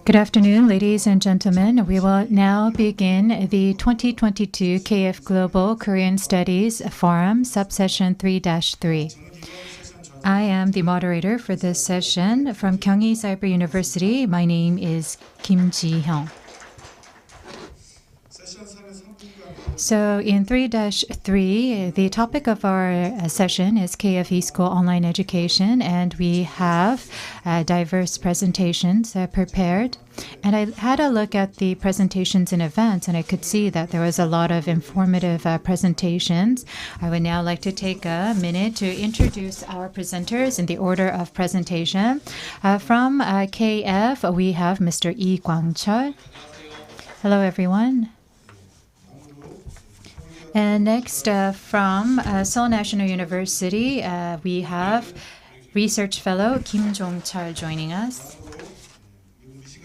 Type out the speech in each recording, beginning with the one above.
Good afternoon, ladies and gentlemen. We will now begin the 2022 KF Global Korean Studies Forum, subsession 3-3. I am the moderator for this session from Kyunghee Cyber University. My name is Kim Ji-hyung. So in 3-3, the topic of our session is KF School Online Education, and we have diverse presentations prepared. And I had a look at the presentations in advance, and I could see that there was a lot of informative presentations. I would now like to take a minute to introduce our presenters in the order of presentation. From KF, we have Mr. Lee Kwang-chul. Hello, everyone. And next, from Seoul National University, we have Research Fellow Kim Jong-chul joining us.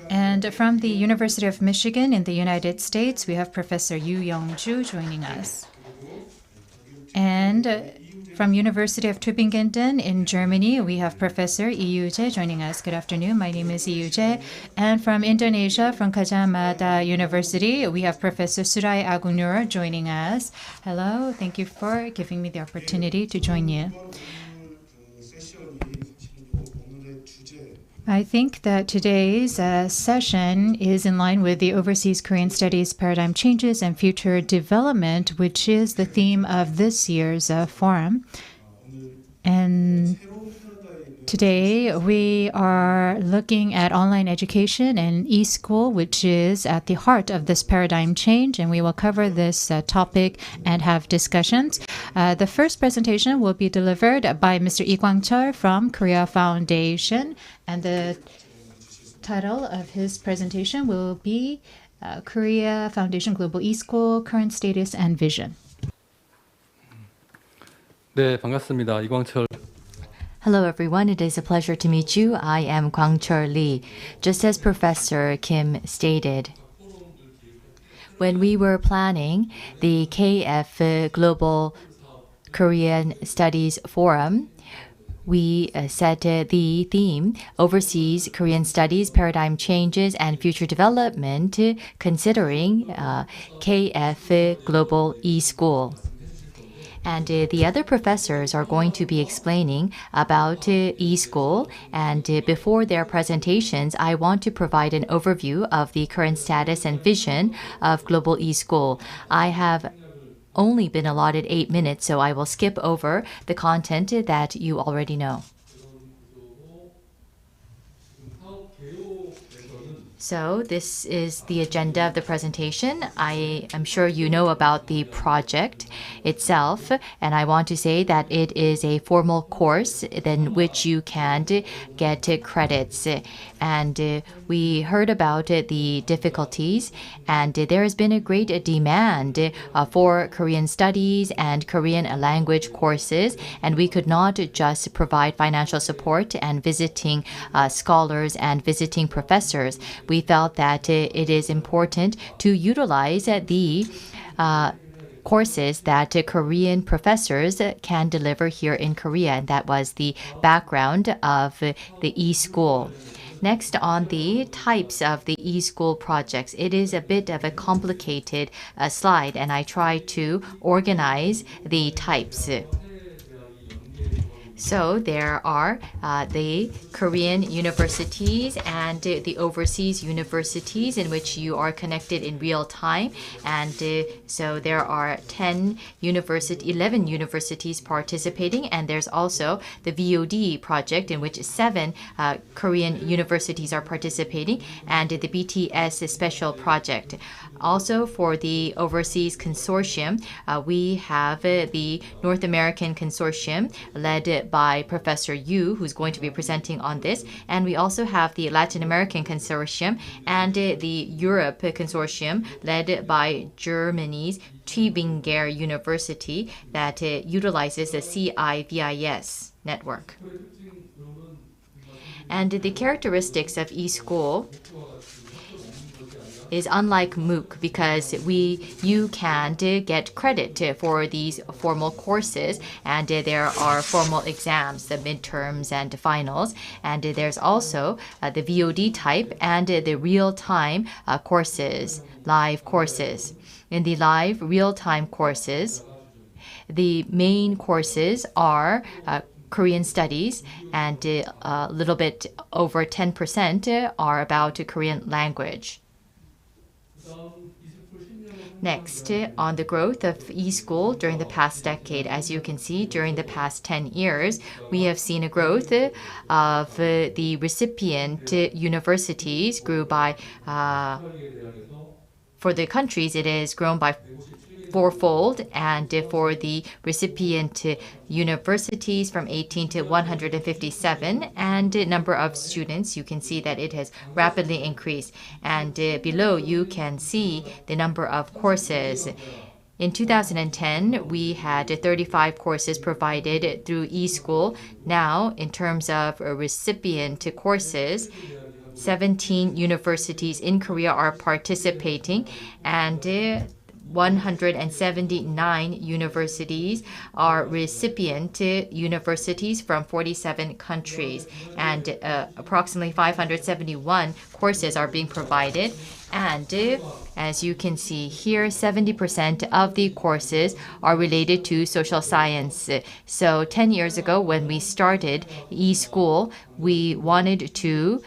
And from the University of Michigan in the United States, we have Professor Yu Young-ju joining us. And from University of Tübingen in Germany, we have Professor Lee Yu-jae joining us. Good afternoon, my name is Lee Yu-jae. And from Indonesia, from Gadjah Mada University, we have Professor Surai Agung Nur joining us. Hello, thank you for giving me the opportunity to join you. I think that today's session is in line with the Overseas Korean Studies Paradigm Changes and Future Development, which is the theme of this year's forum. And today we are looking at online education and e-school, which is at the heart of this paradigm change, and we will cover this topic and have discussions. The first presentation will be delivered by Mr. Lee Kwang-chul from Korea Foundation, and the title of his presentation will be Korea Foundation Global E-School, Current Status and Vision. 네, 반갑습니다. 이광철. Hello everyone, it is a pleasure to meet you. I am Kwang-chul Lee. Just as Professor Kim stated, when we were planning the KF Global Korean Studies Forum, we set the theme Overseas Korean Studies Paradigm Changes and Future Development, considering KF Global E-School. And the other professors are going to be explaining about e-school. And before their presentations, I want to provide an overview of the current status and vision of Global e-school. I have only been allotted 8 minutes, so I will skip over the content that you already know. So this is the agenda of the presentation. I am sure you know about the project itself, and I want to say that it is a formal course in which you can get credits. And we heard about the difficulties, and there has been a great demand for Korean studies and Korean language courses, and we could not just provide financial support and visiting scholars and visiting professors. We felt that it is important to utilize the courses that Korean professors can deliver here in Korea, and that was the background of the e-school. Next, on the types of the e-school projects, it is a bit of a complicated slide, and I try to organize the types. So there are the Korean universities and the overseas universities in which you are connected in real time. And so there are 11 universities participating. And there's also the VOD project in which 7 Korean universities are participating, and the BTS special project. Also, for the overseas consortium, we have the North American consortium led by Professor Yu, who's going to be presenting on this. And we also have the Latin American consortium and the Europe consortium led by Germany's Tübingen University that utilizes the CIVIS network. And the characteristics of e-school is unlike MOOC because you can get credit for these formal courses, and there are formal exams, the midterms and finals, and there's also the VOD type and the real-time courses, live courses. In the live real-time courses, the main courses are Korean studies, and a little bit over 10% are about Korean language. Next, on the growth of e-school during the past decade, as you can see, during the past 10 years, we have seen a growth of the recipient universities grew by, for the countries, it has grown by fourfold, and for the recipient universities from 18 to 157, and number of students, you can see that it has rapidly increased. And below you can see the number of courses. In 2010, we had 35 courses provided through eSchool. Now, in terms of recipient courses, 17 universities in Korea are participating, and 179 universities are recipient universities from 47 countries, and approximately 571 courses are being provided. And as you can see here, 70% of the courses are related to social science. So 10 years ago, when we started eSchool, we wanted to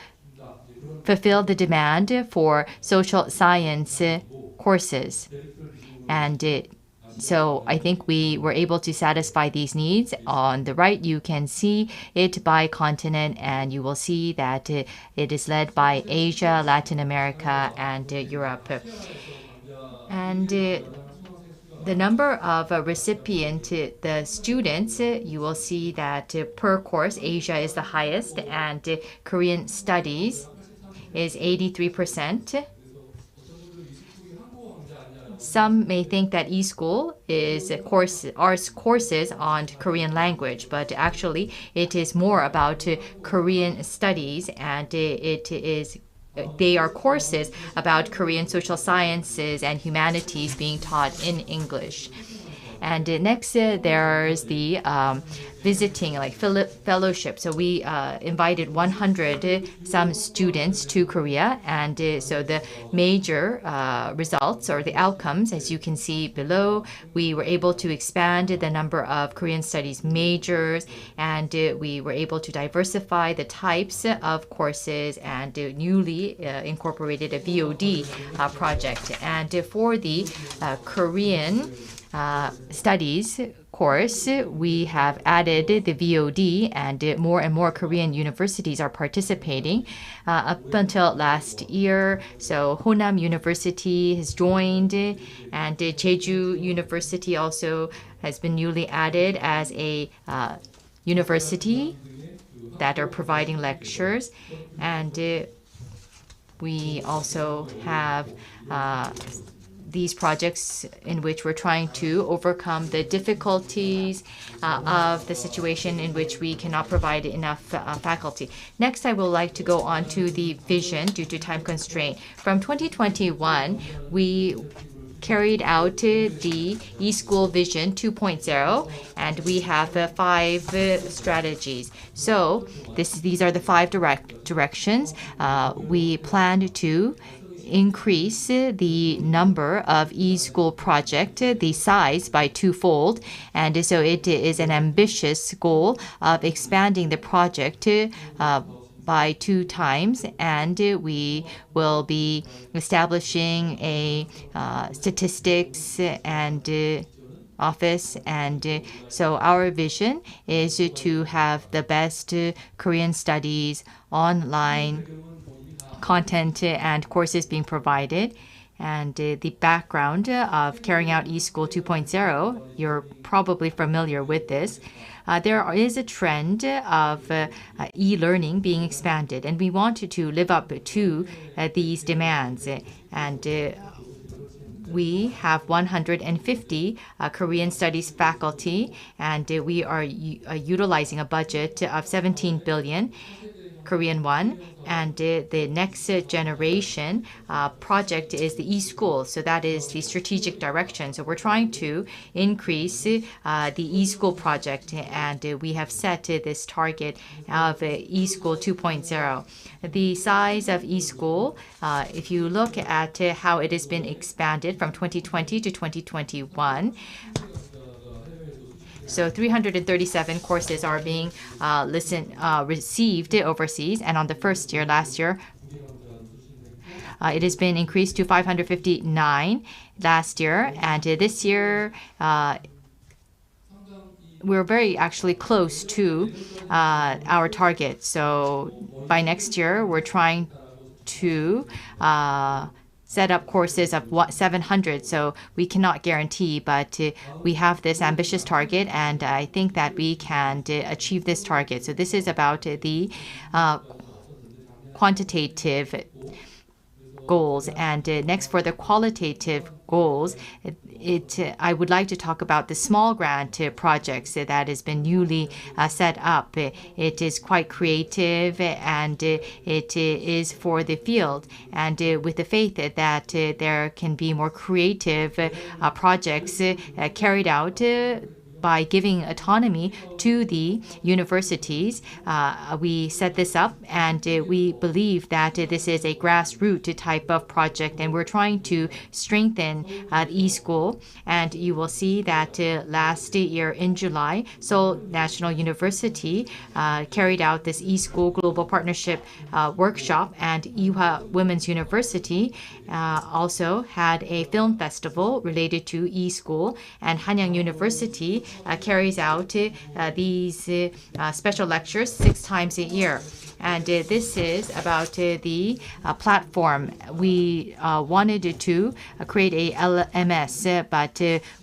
fulfill the demand for social science courses. And so I think we were able to satisfy these needs. On the right, you can see it by continent, and you will see that it is led by Asia, Latin America, and Europe. And the number of the students, you will see that per course, Asia is the highest, and Korean studies is 83%. Some may think that eSchool is courses on Korean language, but actually it is more about Korean studies, and they are courses about Korean social sciences and humanities being taught in English. And next, there's the visiting, like fellowship. So we invited 100 some students to Korea, and so the major results or the outcomes, as you can see below, we were able to expand the number of Korean studies majors, and we were able to diversify the types of courses, and newly incorporated a VOD project. And for the Korean studies course, we have added the VOD, and more Korean universities are participating up until last year. So Honam University has joined, and Jeju University also has been newly added as a university that are providing lectures. And we also have these projects in which we're trying to overcome the difficulties of the situation in which we cannot provide enough faculty. Next, I would like to go on to the vision due to time constraint. From 2021, we carried out the eSchool Vision 2.0, and we have 5 strategies. So these are the 5 directions. We plan to increase the number of eSchool project, the size by 2-fold. And so it is an ambitious goal of expanding the project by 2 times, and we will be establishing a statistics and office. And so our vision is to have the best Korean studies online content and courses being provided. And the background of carrying out eSchool 2.0, you're probably familiar with this. There is a trend of e-learning being expanded, and we wanted to live up to these demands. And we have 150 Korean studies faculty, and we are utilizing a budget of 17 billion. Korean 1. And the next generation project is the e-school. So that is the strategic direction. So we're trying to increase the e-school project. And we have set this target of e-school 2.0. The size of e-school, if you look at how it has been expanded from 2020 to 2021, so 337 courses are being received overseas, and on the first year, last year, it has been increased to 559 last year, and this year we're very actually close to our target. So by next year, we're trying to set up courses of 700, so we cannot guarantee, but we have this ambitious target, and I think that we can achieve this target. So this is about the quantitative goals, and next for the qualitative goals, I would like to talk about the small grant projects that has been newly set up. It is quite creative, and it is for the field, and with the faith that there can be more creative projects carried out by giving autonomy to the universities. We set this up, and we believe that this is a grassroots type of project, and we're trying to strengthen e-school. And you will see that last year in July, Seoul National University carried out this e-school global partnership workshop, and Ewha Women's University also had a film festival related to e-school, and Hanyang University carries out these special lectures 6 times a year. And this is about the platform. We wanted to create a LMS, but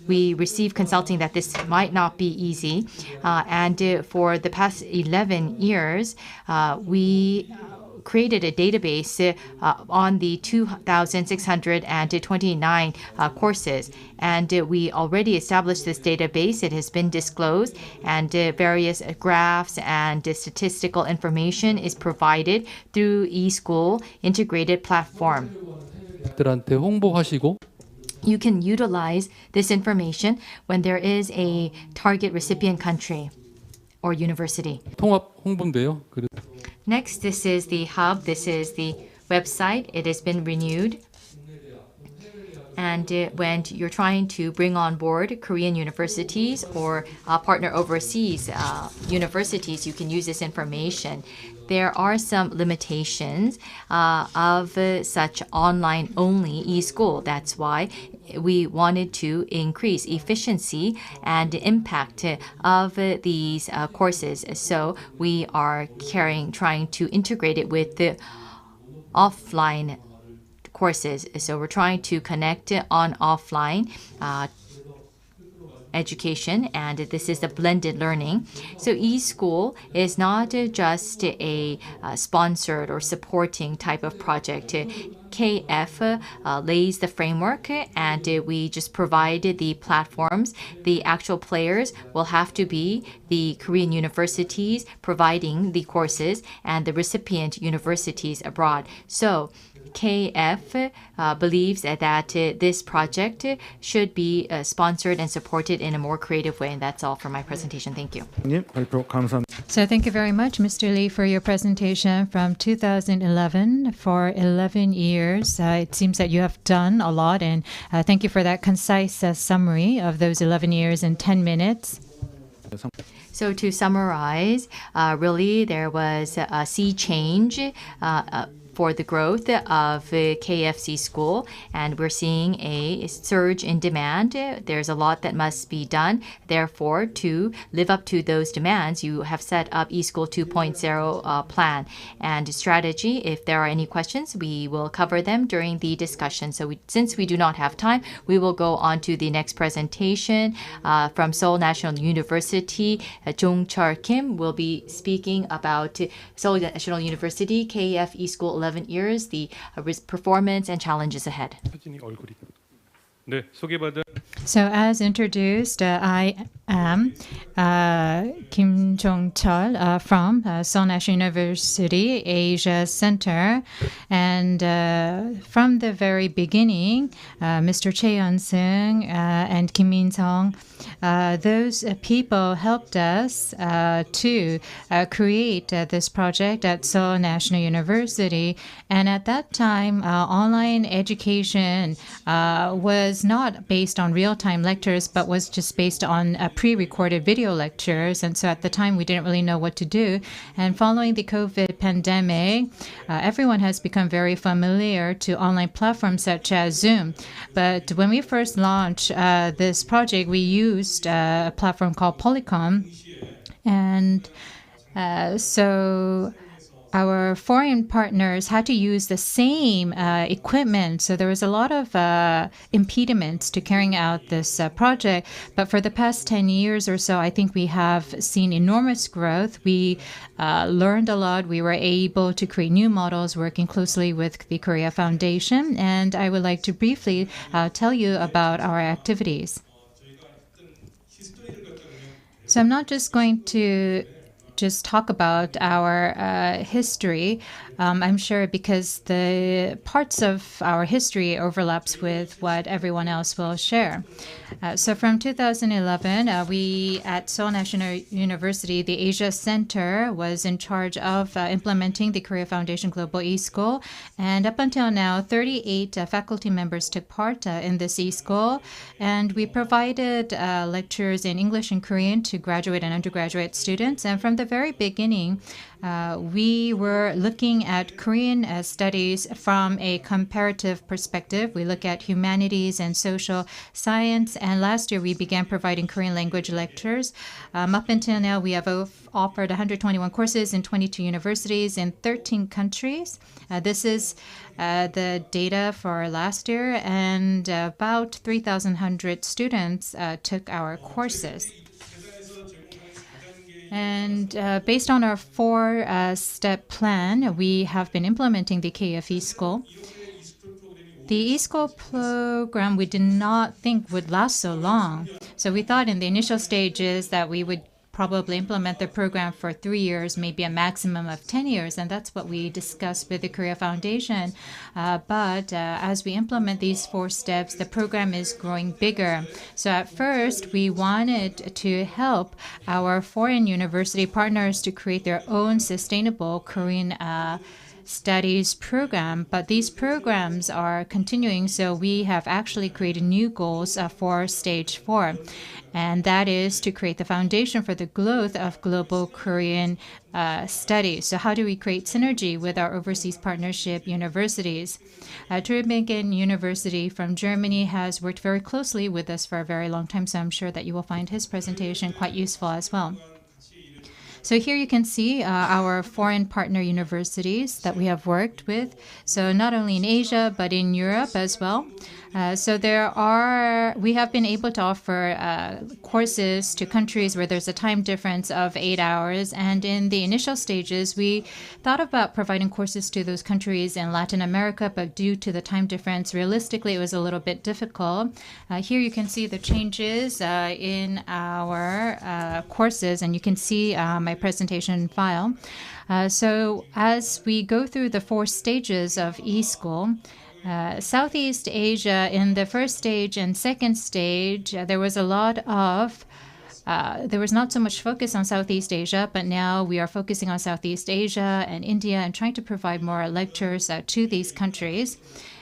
we received consulting that this might not be easy. And for the past 11 years, we created a database on the 2,629 courses. And we already established this database. It has been disclosed, and various graphs and statistical information is provided through eSchool integrated platform. 들한테 홍보하시고 You can utilize this information when there is a target recipient country or university. 통합 홍보인데요. Next, this is the hub. This is the website. It has been renewed. And when you're trying to bring on board Korean universities or partner overseas universities, you can use this information. There are some limitations of such online-only e-school. That's why we wanted to increase efficiency and impact of these courses. So we are trying to integrate it with the offline courses. So we're trying to connect on offline education, and this is the blended learning. So eSchool is not just a sponsored or supporting type of project. KF lays the framework, and we just provide the platforms. The actual players will have to be the Korean universities providing the courses and the recipient universities abroad. So KF believes that this project should be sponsored and supported in a more creative way. And that's all for my presentation. Thank you. So thank you very much, Mr. Lee, for your presentation from 2011. For 11 years, it seems that you have done a lot, and thank you for that concise summary of those 11 years in 10 minutes. So to summarize, really there was a sea change for the growth of KFC school, and we're seeing a surge in demand. There's a lot that must be done. Therefore, to live up to those demands, you have set up eSchool 2.0 plan and strategy. If there are any questions, we will cover them during the discussion. So since we do not have time, we will go on to the next presentation from Seoul National University. Jong-chul Kim will be speaking about Seoul National University KF eSchool 11 years, the performance and challenges ahead. So as introduced, I am Kim Jong-chul from Seoul National University Asia Center. And from the very beginning, Mr. Choi Yeon-seung and Kim Min-sung, those people helped us to create this project at Seoul National University. And at that time, online education was not based on real-time lectures, but was just based on pre-recorded video lectures. And so at the time, we didn't really know what to do. And following the COVID pandemic, everyone has become very familiar to online platforms such as Zoom. But when we first launched this project, we used a platform called Polycom. And so our foreign partners had to use the same equipment. So there was a lot of impediments to carrying out this project. But for the past 10 years or so, I think we have seen enormous growth. We learned a lot. We were able to create new models working closely with the Korea Foundation. And I would like to briefly tell you about our activities. So I'm not just going to just talk about our history. I'm sure because the parts of our history overlaps with what everyone else will share. So from 2011, we at Seoul National University, the Asia Center was in charge of implementing the Korea Foundation Global E-School. And up until now, 38 faculty members took part in this E-School. And we provided lectures in English and Korean to graduate and undergraduate students. And from the very beginning, we were looking at Korean studies from a comparative perspective. We look at humanities and social science. And last year, we began providing Korean language lectures. Up until now, we have offered 121 courses in 22 universities in 13 countries. This is the data for last year, and about 3,100 students took our courses. And based on our four-step plan, we have been implementing the KF School. The e-school program we did not think would last so long. So we thought in the initial stages that we would probably implement the program for 3 years, maybe a maximum of 10 years. And that's what we discussed with the Korea Foundation. But as we implement these 4 steps, the program is growing bigger. So at first, we wanted to help our foreign university partners to create their own sustainable Korean studies program, but these programs are continuing, so we have actually created new goals for stage 4, and that is to create the foundation for the growth of global Korean studies. So how do we create synergy with our overseas partnership universities? Tübingen University from Germany has worked very closely with us for a very long time, so I'm sure that you will find his presentation quite useful as well. So here you can see our foreign partner universities that we have worked with. So not only in Asia, but in Europe as well. So we have been able to offer courses to countries where there's a time difference of 8 hours. And in the initial stages, we thought about providing courses to those countries in Latin America, but due to the time difference, realistically, it was a little bit difficult. Here you can see the changes in our courses, and you can see my presentation file. So as we go through the 4 stages of e-school, Southeast Asia in the first stage and second stage, there was not so much focus on Southeast Asia, but now we are focusing on Southeast Asia and India and trying to provide more lectures to these countries.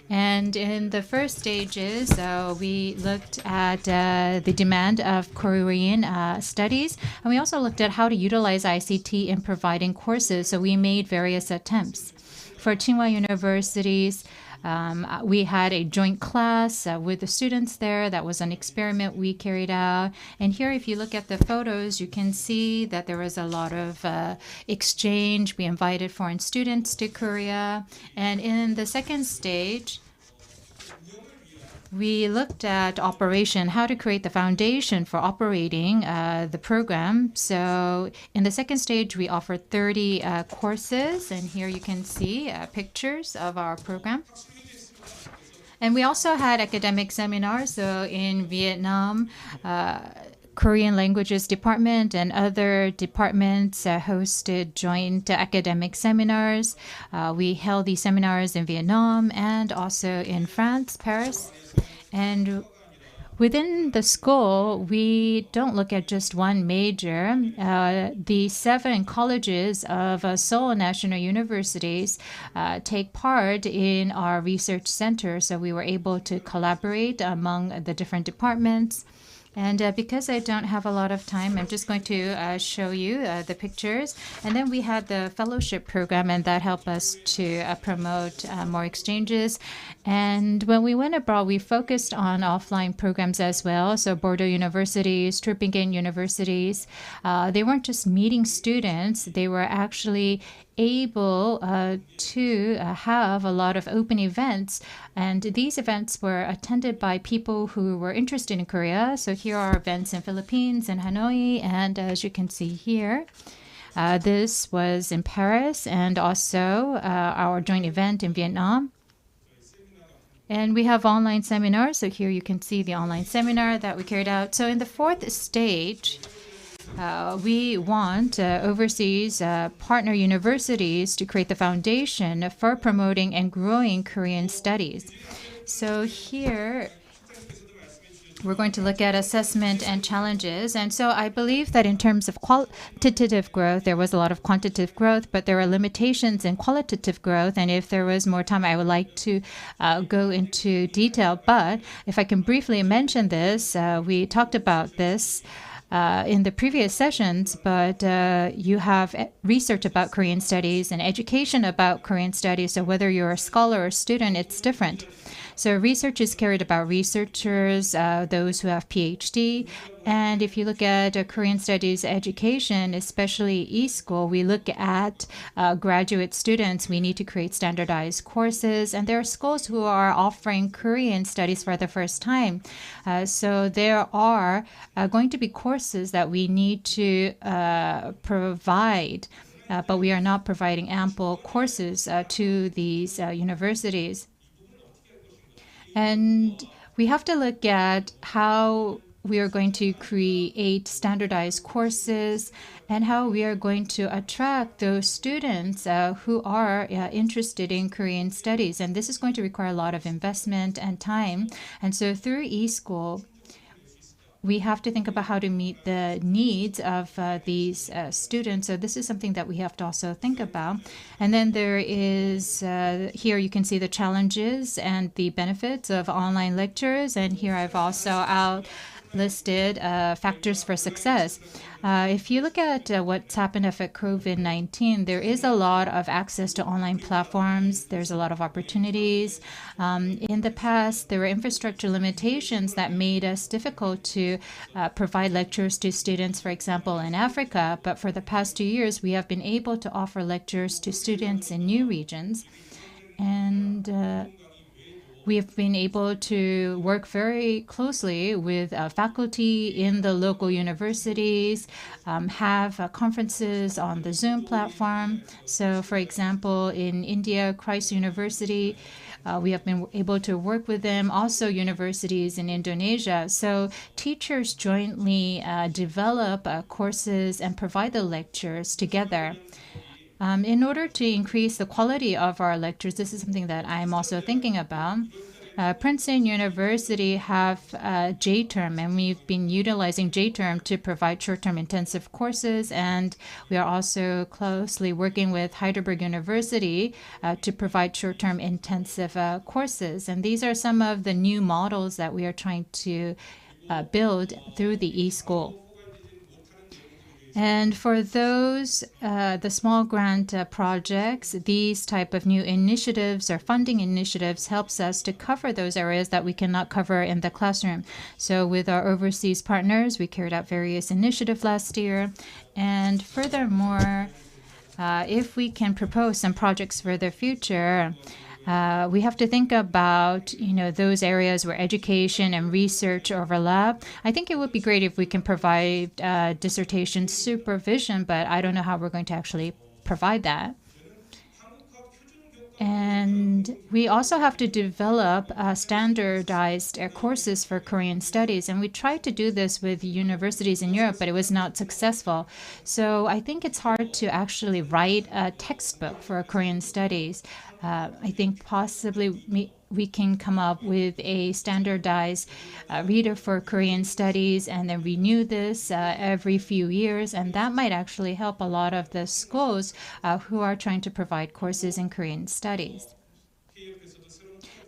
And in the first stages, we looked at the demand of Korean studies, and we also looked at how to utilize ICT in providing courses. So we made various attempts. For Tsinghua University's we had a joint class with the students there. That was an experiment we carried out. And here, if you look at the photos, you can see that there was a lot of exchange. We invited foreign students to Korea. And in the second stage, we looked at operation, how to create the foundation for operating the program. So in the second stage, we offered 30 courses. And here you can see pictures of our program. And we also had academic seminars. So in Vietnam, Korean languages department and other departments hosted joint academic seminars. We held these seminars in Vietnam and also in France, Paris. And within the school, we don't look at just one major. The 7 colleges of Seoul National Universities take part in our research center, so we were able to collaborate among the different departments. And because I don't have a lot of time, I'm just going to show you the pictures. And then we had the fellowship program, and that helped us to promote more exchanges. And when we went abroad, we focused on offline programs as well. So Bordeaux universities, Tübingen universities, they weren't just meeting students, they were actually able to have a lot of open events, and these events were attended by people who were interested in Korea. So here are events in Philippines and Hanoi, and as you can see here, this was in Paris, and also our joint event in Vietnam. And we have online seminars. So here you can see the online seminar that we carried out. So in the 4th stage, we want overseas partner universities to create the foundation for promoting and growing Korean studies. So here we're going to look at assessment and challenges. And so I believe that in terms of quantitative growth, there was a lot of quantitative growth, but there are limitations in qualitative growth. And if there was more time, I would like to go into detail. But if I can briefly mention this, we talked about this in the previous sessions, but you have research about Korean studies and education about Korean studies. So whether you're a scholar or a student, it's different. So research is carried about researchers, those who have PhD. And if you look at Korean studies education, especially e-school, we look at graduate students. We need to create standardized courses. And there are schools who are offering Korean studies for the first time. So there are going to be courses that we need to provide, but we are not providing ample courses to these universities. And we have to look at how we are going to create standardized courses and how we are going to attract those students who are interested in Korean studies. And this is going to require a lot of investment and time. And so through eSchool, we have to think about how to meet the needs of these students. So this is something that we have to also think about. And then there is, here you can see the challenges and the benefits of online lectures. And here I've also listed factors for success. If you look at what's happened after COVID-19, there is a lot of access to online platforms. There's a lot of opportunities. In the past, there were infrastructure limitations that made us difficult to provide lectures to students, for example, in Africa. But for the past 2 years, we have been able to offer lectures to students in new regions. And we have been able to work very closely with faculty in the local universities, have conferences on the Zoom platform. So, for example, in India, Christ University, we have been able to work with them, also universities in Indonesia. So teachers jointly develop courses and provide the lectures together. In order to increase the quality of our lectures, this is something that I'm also thinking about. Princeton University have J-term, and we've been utilizing J-term to provide short-term intensive courses, and we are also closely working with Heidelberg University to provide short-term intensive courses. And these are some of the new models that we are trying to build through the eSchool. And for those, the small grant projects, these type of new initiatives or funding initiatives helps us to cover those areas that we cannot cover in the classroom. So with our overseas partners, we carried out various initiatives last year. And furthermore, if we can propose some projects for the future, we have to think about, those areas where education and research overlap. I think it would be great if we can provide dissertation supervision, but I don't know how we're going to actually provide that. And we also have to develop standardized courses for Korean studies. And we tried to do this with universities in Europe, but it was not successful. So I think it's hard to actually write a textbook for Korean studies. I think possibly we can come up with a standardized reader for Korean studies and then renew this every few years. And that might actually help a lot of the schools who are trying to provide courses in Korean studies.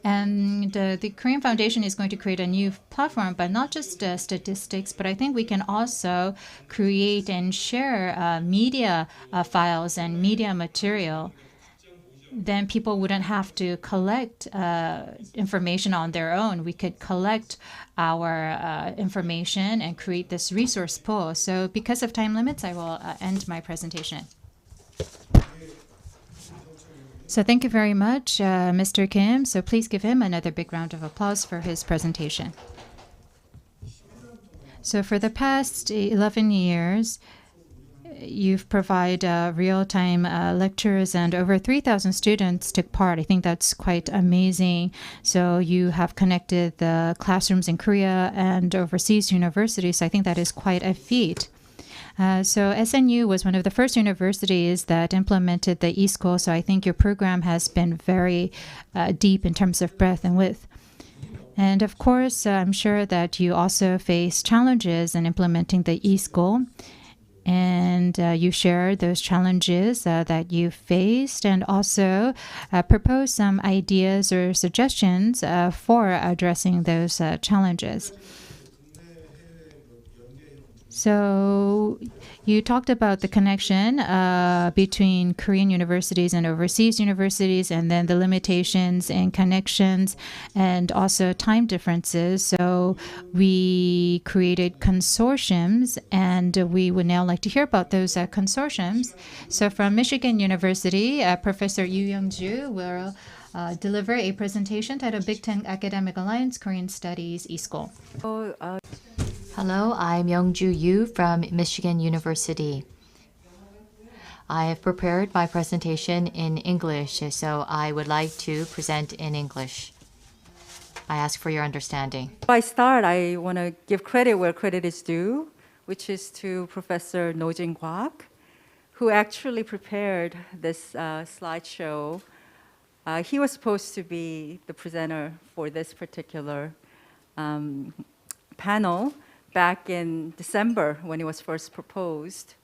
And the Korean Foundation is going to create a new platform, but not just statistics, but I think we can also create and share media files and media material. Then people wouldn't have to collect information on their own. We could collect our information and create this resource pool. So because of time limits, I will end my presentation. So thank you very much, Mr. Kim. So please give him another big round of applause for his presentation. So for the past 11 years, you've provided real-time lectures, and over 3,000 students took part. I think that's quite amazing. So you have connected the classrooms in Korea and overseas universities. I think that is quite a feat. So SNU was one of the first universities that implemented the eSchool. So I think your program has been very deep in terms of breadth and width. And of course, I'm sure that you also face challenges in implementing the eSchool. And you share those challenges that you faced, and also propose some ideas or suggestions for addressing those challenges. So you talked about the connection between Korean universities and overseas universities, and then the limitations and connections, and also time differences. So we created consortiums, and we would now like to hear about those consortiums. So from Michigan University, Professor Yu Young-ju will deliver a presentation titled Big Ten Academic Alliance Korean Studies eSchool. Hello, I'm Young-ju Yu from Michigan University. I have prepared my presentation in English, so I would like to present in English. I ask for your understanding. Before I start, I want to give credit where credit is due, which is to Professor No Jin-kwak, who actually prepared this slideshow. He was supposed to be the presenter for this particular panel back in December when it was first proposed.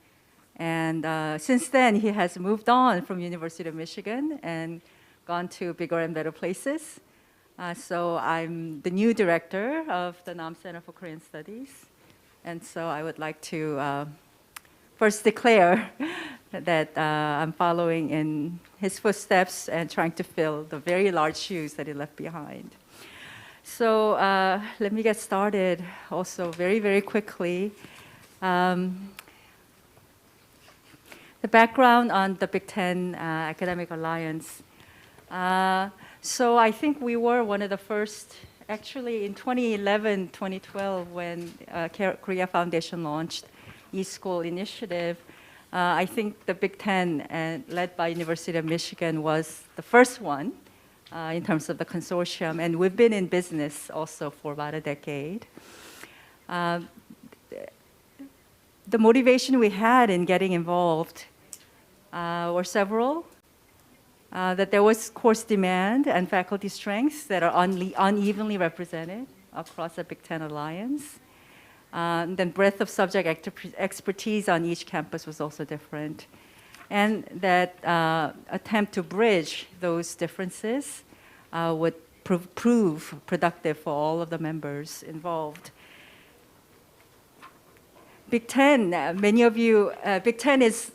And since then, he has moved on from University of Michigan and gone to bigger and better places. So I'm the new director of the Nam Center for Korean Studies. And so I would like to first declare that I'm following in his footsteps and trying to fill the very large shoes that he left behind. So let me get started also very, very quickly. The background on the Big Ten Academic Alliance. So I think we were one of the first, actually in 2011, 2012, when Korea Foundation launched eSchool initiative. I think the Big Ten, led by University of Michigan, was the first one in terms of the consortium, and we've been in business also for about a decade. The motivation we had in getting involved were several. That there was course demand and faculty strengths that are unevenly represented across the Big Ten Alliance. Then breadth of subject expertise on each campus was also different. And that attempt to bridge those differences would prove productive for all of the members involved. Big Ten, many of you, Big Ten is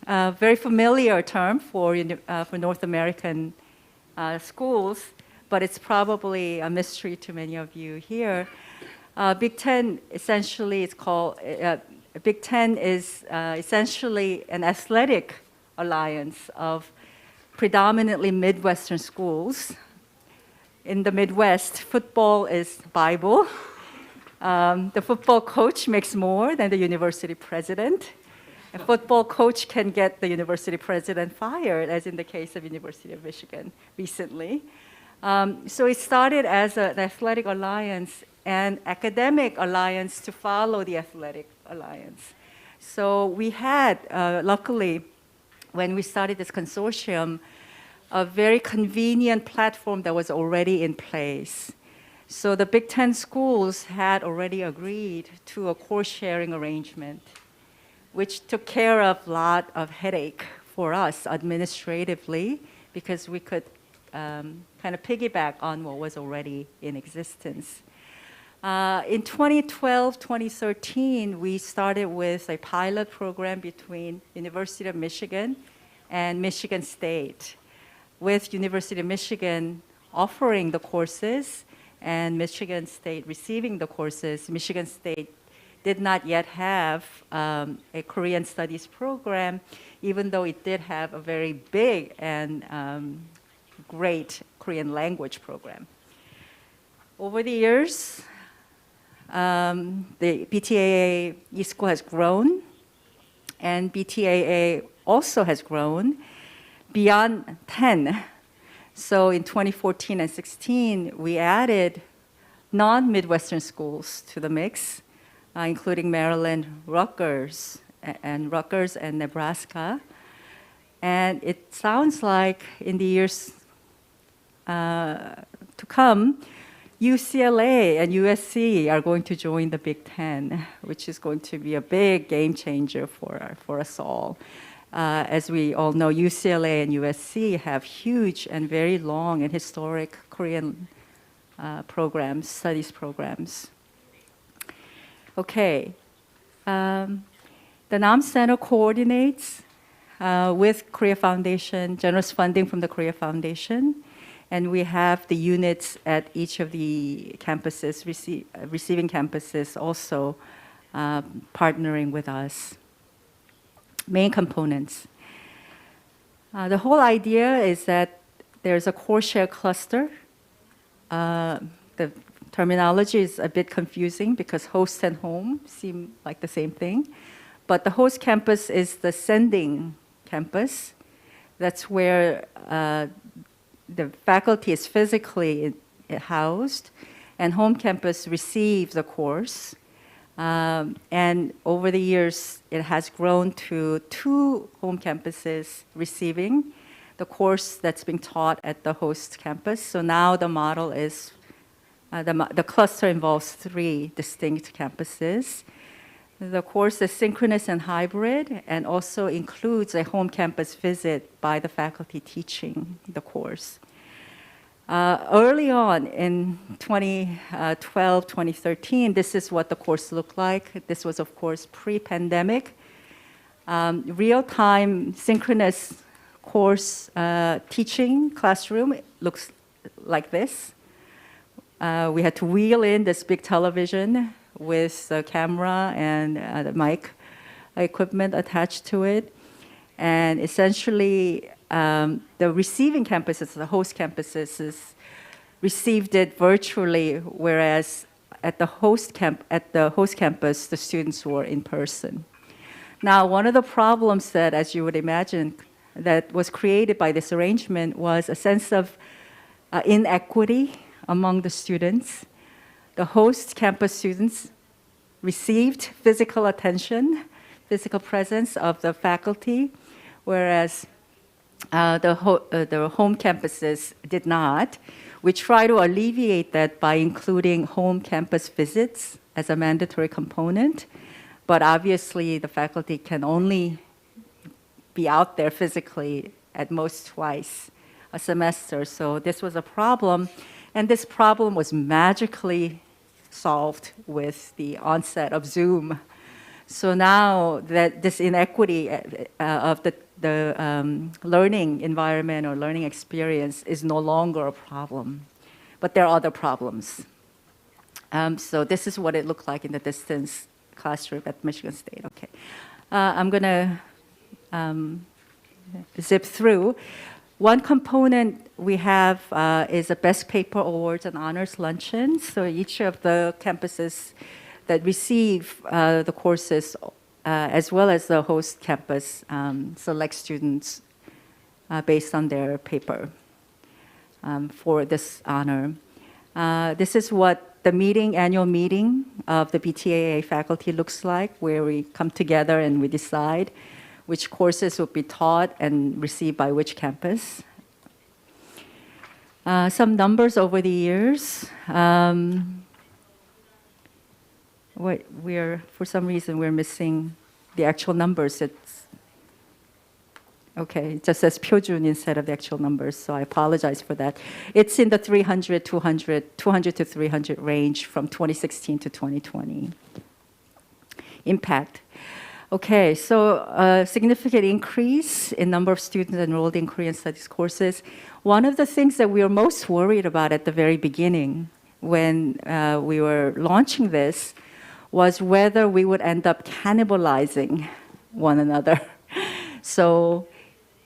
a very familiar term for North American schools, but it's probably a mystery to many of you here. Big Ten essentially is called, Big Ten is essentially an athletic alliance of predominantly Midwestern schools. In the Midwest, football is Bible. The football coach makes more than the university president. A football coach can get the university president fired, as in the case of University of Michigan recently. So it started as an athletic alliance and academic alliance to follow the athletic alliance. So we had, luckily, when we started this consortium, a very convenient platform that was already in place. So the Big Ten schools had already agreed to a course sharing arrangement, which took care of a lot of headache for us administratively, because we could kind of piggyback on what was already in existence. In 2012, 2013, we started with a pilot program between University of Michigan and Michigan State, with University of Michigan offering the courses and Michigan State receiving the courses. Michigan State did not yet have a Korean studies program, even though it did have a very big and great Korean language program. Over the years, the BTAA eSchool has grown, and BTAA also has grown beyond 10. So in 2014 and 16, we added non-Midwestern schools to the mix, including Maryland, Rutgers and Nebraska. And it sounds like in the years to come, UCLA and USC are going to join the Big Ten, which is going to be a big game changer for us all. As we all know, UCLA and USC have huge and very long and historic Korean programs, studies programs. Okay. The NAM Center coordinates with Korea Foundation, generous funding from the Korea Foundation, and we have the units at each of the campuses, receiving campuses also partnering with us. Main components. The whole idea is that there's a core share cluster. The terminology is a bit confusing because host and home seem like the same thing. But the host campus is the sending campus. That's where the faculty is physically housed, and home campus receives the course. And over the years, it has grown to 2 home campuses receiving the course that's being taught at the host campus. So now the model is, the cluster involves 3 distinct campuses. The course is synchronous and hybrid, and also includes a home campus visit by the faculty teaching the course. Early on in 2012, 2013, this is what the course looked like. This was, of course, pre-pandemic. Real-time synchronous course teaching classroom looks like this. We had to wheel in this big television with the camera and the mic equipment attached to it. And essentially, the receiving campuses, the host campuses, received it virtually, whereas at the host campus, the students were in person. Now, one of the problems that, as you would imagine, that was created by this arrangement was a sense of inequity among the students. The host campus students received physical attention, physical presence of the faculty, whereas the home campuses did not. We try to alleviate that by including home campus visits as a mandatory component, but obviously the faculty can only be out there physically at most twice a semester. So this was a problem, and this problem was magically solved with the onset of Zoom. So now that this inequity of the learning environment or learning experience is no longer a problem, but there are other problems. So this is what it looked like in the distance classroom at Michigan State. Okay, I'm gonna zip through. One component we have is a Best Paper Awards and Honors Luncheon. So each of the campuses that receive the courses as well as the host campus select students based on their paper for this honor. This is what the annual meeting of the BTAA faculty looks like, where we come together and we decide which courses will be taught and received by which campus. Some numbers over the years. For some reason, we're missing the actual numbers. It just says 표준 instead of the actual numbers, so I apologize for that. It's in the 200 to 300 range from 2016 to 2020. Impact. Okay, so a significant increase in number of students enrolled in Korean studies courses. One of the things that we were most worried about at the very beginning when we were launching this was whether we would end up cannibalizing one another. So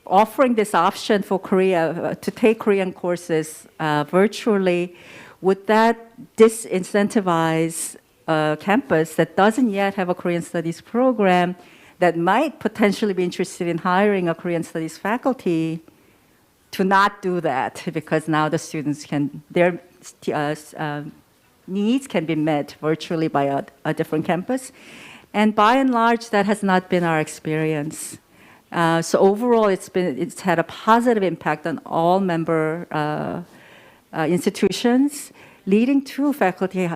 offering this option for Korea to take Korean courses virtually, would that disincentivize a campus that doesn't yet have a Korean studies program that might potentially be interested in hiring a Korean studies faculty to not do that, because now the students their needs can be met virtually by a different campus. And by and large, that has not been our experience. So overall, it's had a positive impact on all member institutions, leading to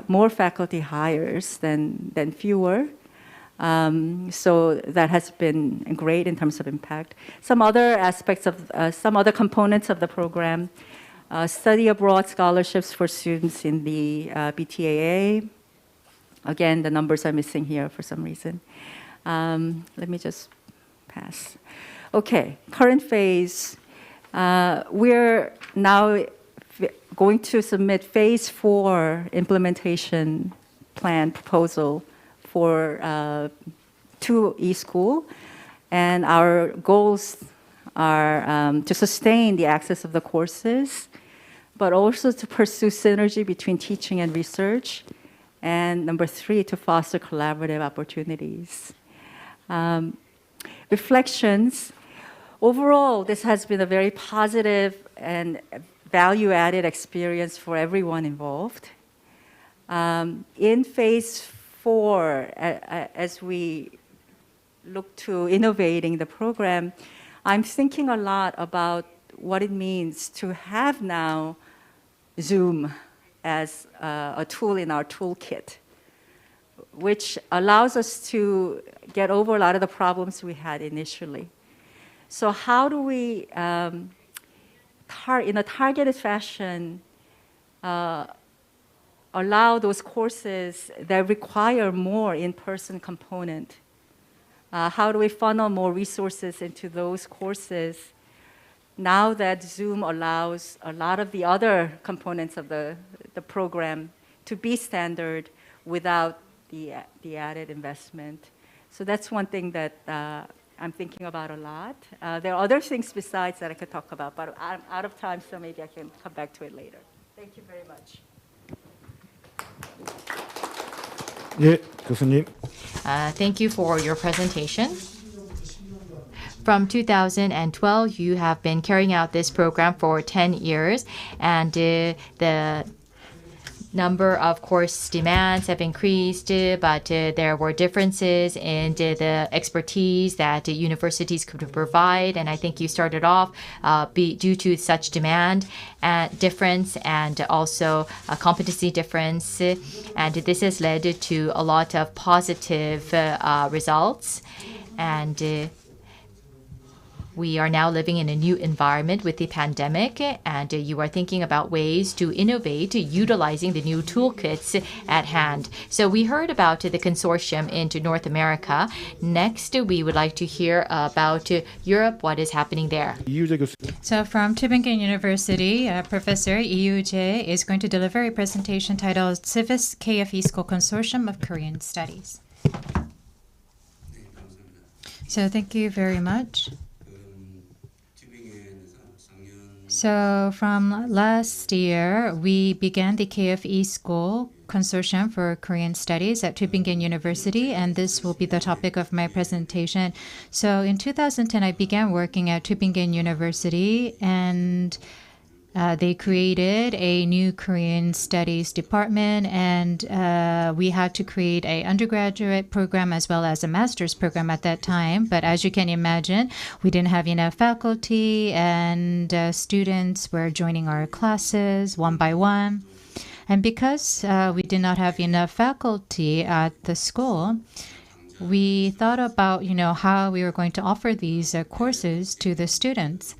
more faculty hires than fewer. So that has been great in terms of impact. Some other aspects of, some other components of the program, study abroad scholarships for students in the BTAA. Again, the numbers are missing here for some reason. Let me just pass. Okay, current phase. We're now going to submit phase 4 implementation plan proposal for 2 e-school. And our goals are to sustain the access of the courses, but also to pursue synergy between teaching and research. And number 3, to foster collaborative opportunities. Reflections. Overall, this has been a very positive and value-added experience for everyone involved. In phase 4, as we look to innovating the program, I'm thinking a lot about what it means to have now Zoom as a tool in our toolkit, which allows us to get over a lot of the problems we had initially. So how do we, in a targeted fashion, allow those courses that require more in-person component? How do we funnel more resources into those courses now that Zoom allows a lot of the other components of the program to be standard without the added investment? So that's one thing that I'm thinking about a lot. There are other things besides that I could talk about, but I'm out of time, so maybe I can come back to it later. Thank you very much. 예, 교수님. Thank you for your presentation. From 2012, you have been carrying out this program for 10 years, and the number of course demands have increased, but there were differences in the expertise that universities could provide. And I think you started off due to such demand and difference, and also a competency difference. And this has led to a lot of positive results. And we are now living in a new environment with the pandemic, and you are thinking about ways to innovate utilizing the new toolkits at hand. So we heard about the consortium into North America. Next, we would like to hear about Europe, what is happening there. 이유재 교수. So from Tübingen University, Professor Lee Jae is going to deliver a presentation titled Civis KFE School Consortium of Korean Studies. So thank you very much. So from last year, we began the KFE School Consortium for Korean Studies at Tübingen University, and this will be the topic of my presentation. So in 2010, I began working at Tübingen University, and they created a new Korean Studies department, and we had to create an undergraduate program as well as a master's program at that time. But as you can imagine, we didn't have enough faculty, and students were joining our classes one by one. And because we did not have enough faculty at the school, we thought about, how we were going to offer these courses to the students.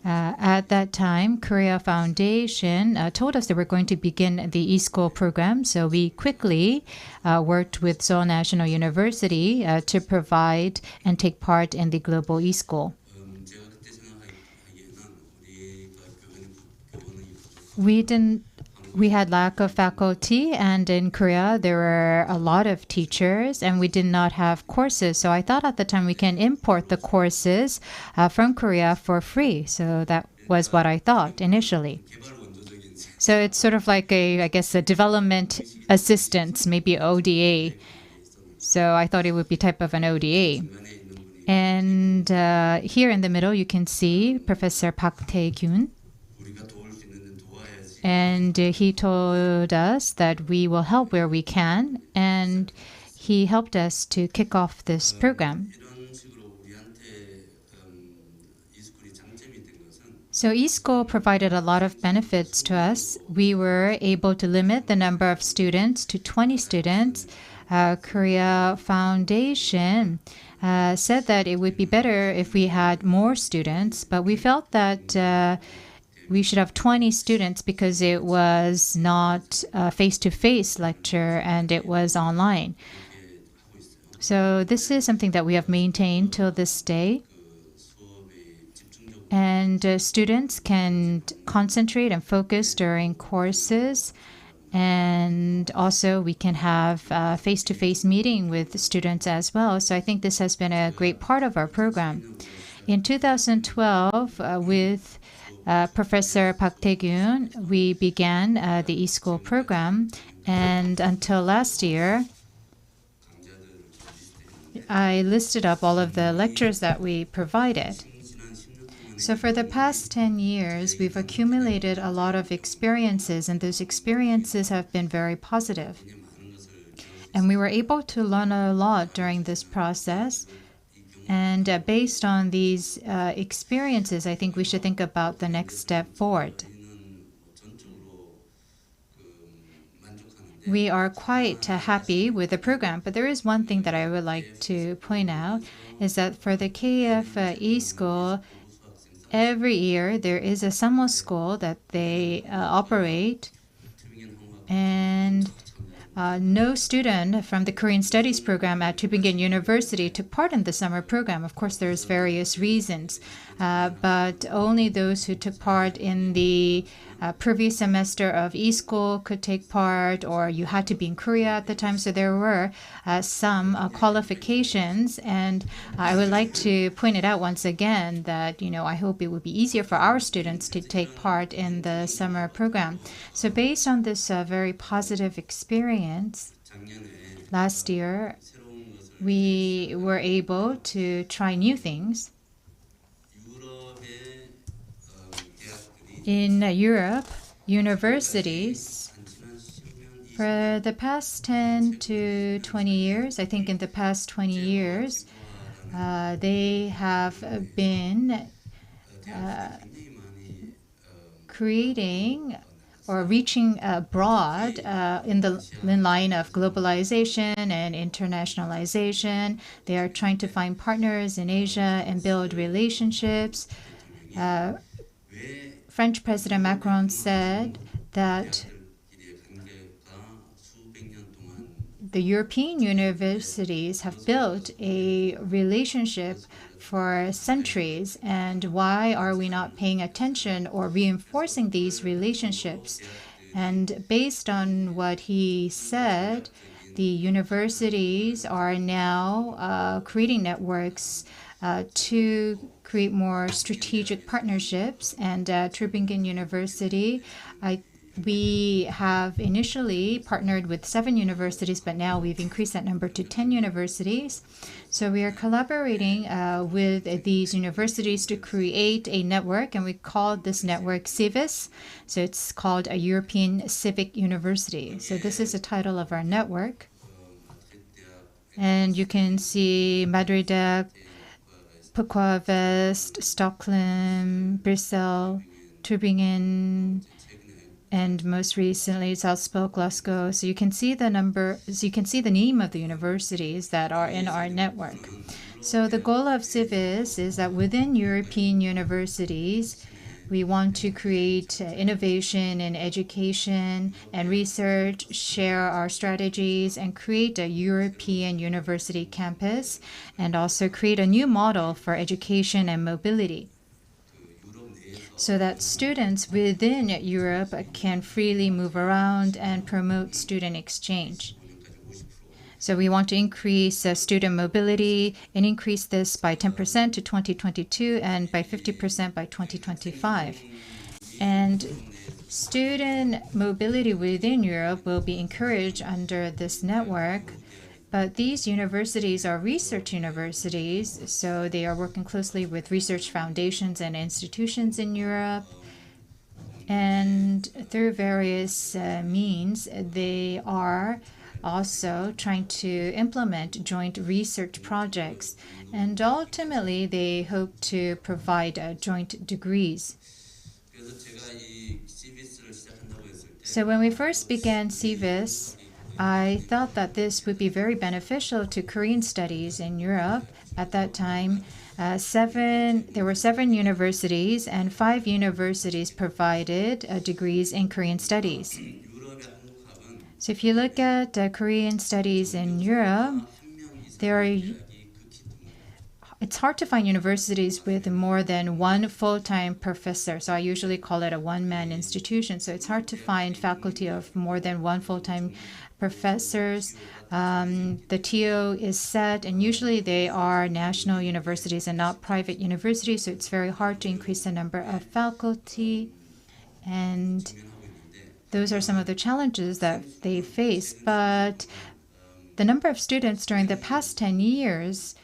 At that time, Korea Foundation told us they were going to begin the e-school program, so we quickly worked with Seoul National University to provide and take part in the global e-school. We had lack of faculty, and in Korea there were a lot of teachers, and we did not have courses. So I thought at the time we can import the courses from Korea for free. So that was what I thought initially. So it's sort of like a development assistance, maybe ODA. So I thought it would be type of an ODA. And here in the middle you can see Professor Park Tae-gyun. And he told us that we will help where we can, and he helped us to kick off this program. So e-school provided a lot of benefits to us. We were able to limit the number of students to 20 students. Korea Foundation said that it would be better if we had more students, but we felt that we should have 20 students because it was not a face-to-face lecture and it was online. So this is something that we have maintained till this day. And students can concentrate and focus during courses. And also we can have a face-to-face meeting with the students as well. So I think this has been a great part of our program. In 2012, with Professor Park Tae-gyun, we began the e-school program, and until last year, I listed up all of the lectures that we provided. So for the past 10 years, we've accumulated a lot of experiences, and those experiences have been very positive. And we were able to learn a lot during this process. And based on these experiences, I think we should think about the next step forward. We are quite happy with the program, but there is one thing that I would like to point out, is that for the KF e-school, every year there is a summer school that they operate, and no student from the Korean Studies program at Tübingen University took part in the summer program. Of course, there's various reasons, but only those who took part in the previous semester of e-school could take part, or you had to be in Korea at the time. So there were some qualifications, and I would like to point it out once again that, I hope it would be easier for our students to take part in the summer program. So based on this very positive experience, last year we were able to try new things. In Europe, universities, for the past 10 to 20 years, I think in the past 20 years, they have been creating or reaching abroad in the line of globalization and internationalization. They are trying to find partners in Asia and build relationships. French President Macron said that the European universities have built a relationship for centuries, and why are we not paying attention or reinforcing these relationships? And based on what he said, the universities are now creating networks to create more strategic partnerships. And Tübingen University, I We have initially partnered with 7 universities, but now we've increased that number to 10 universities. So we are collaborating with these universities to create a network, and we call this network CIVIS. So it's called a European Civic University. So this is the title of our network. And you can see Madrid, Bucharest, Stockholm, Brussels, Tübingen, and most recently Salzburg, Glasgow. So you can see the name of the universities that are in our network. So the goal of CIVIS is that within European universities, we want to create innovation in education and research, share our strategies, and create a European university campus, and also create a new model for education and mobility, so that students within Europe can freely move around and promote student exchange. So we want to increase student mobility and increase this by 10% to 2022 and by 50% by 2025. And student mobility within Europe will be encouraged under this network. But these universities are research universities, so they are working closely with research foundations and institutions in Europe. And through various means, they are also trying to implement joint research projects. And ultimately, they hope to provide joint degrees. So when we first began CIVIS, I thought that this would be very beneficial to Korean studies in Europe. At that time, there were 7 universities, and 5 universities provided degrees in Korean studies. So if you look at Korean studies in Europe, it's hard to find universities with more than one full-time professor. So I usually call it a one-man institution. So it's hard to find faculty of more than one full-time professors. The TO is set, and usually they are national universities and not private universities. So it's very hard to increase the number of faculty. And those are some of the challenges that they face. But the number of students during the past 10 years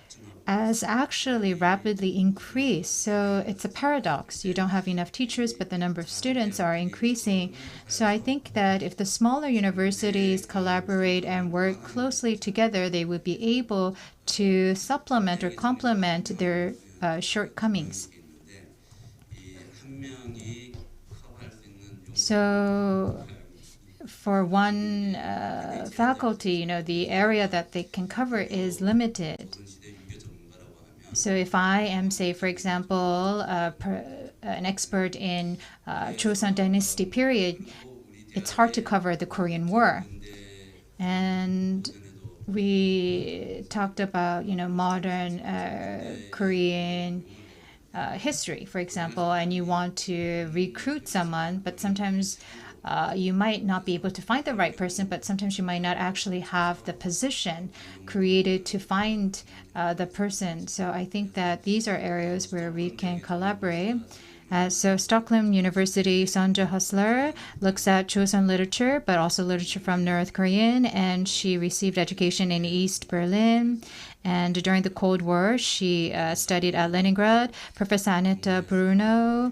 has actually rapidly increased. So it's a paradox. You don't have enough teachers, but the number of students are increasing. So I think that if the smaller universities collaborate and work closely together, they would be able to supplement or complement their shortcomings. So for one faculty, the area that they can cover is limited. So if I am, say, for example, an expert in Joseon Dynasty period, it's hard to cover the Korean War. And we talked about, modern Korean history, for example, and you want to recruit someone, but sometimes you might not be able to find the right person, but sometimes you might not actually have the position created to find the person. So I think that these are areas where we can collaborate. So Stockholm University Sonja Hustler looks at Joseon literature, but also literature from North Korean, and she received education in East Berlin. And during the Cold War, she studied at Leningrad. Professor Aneta Bruno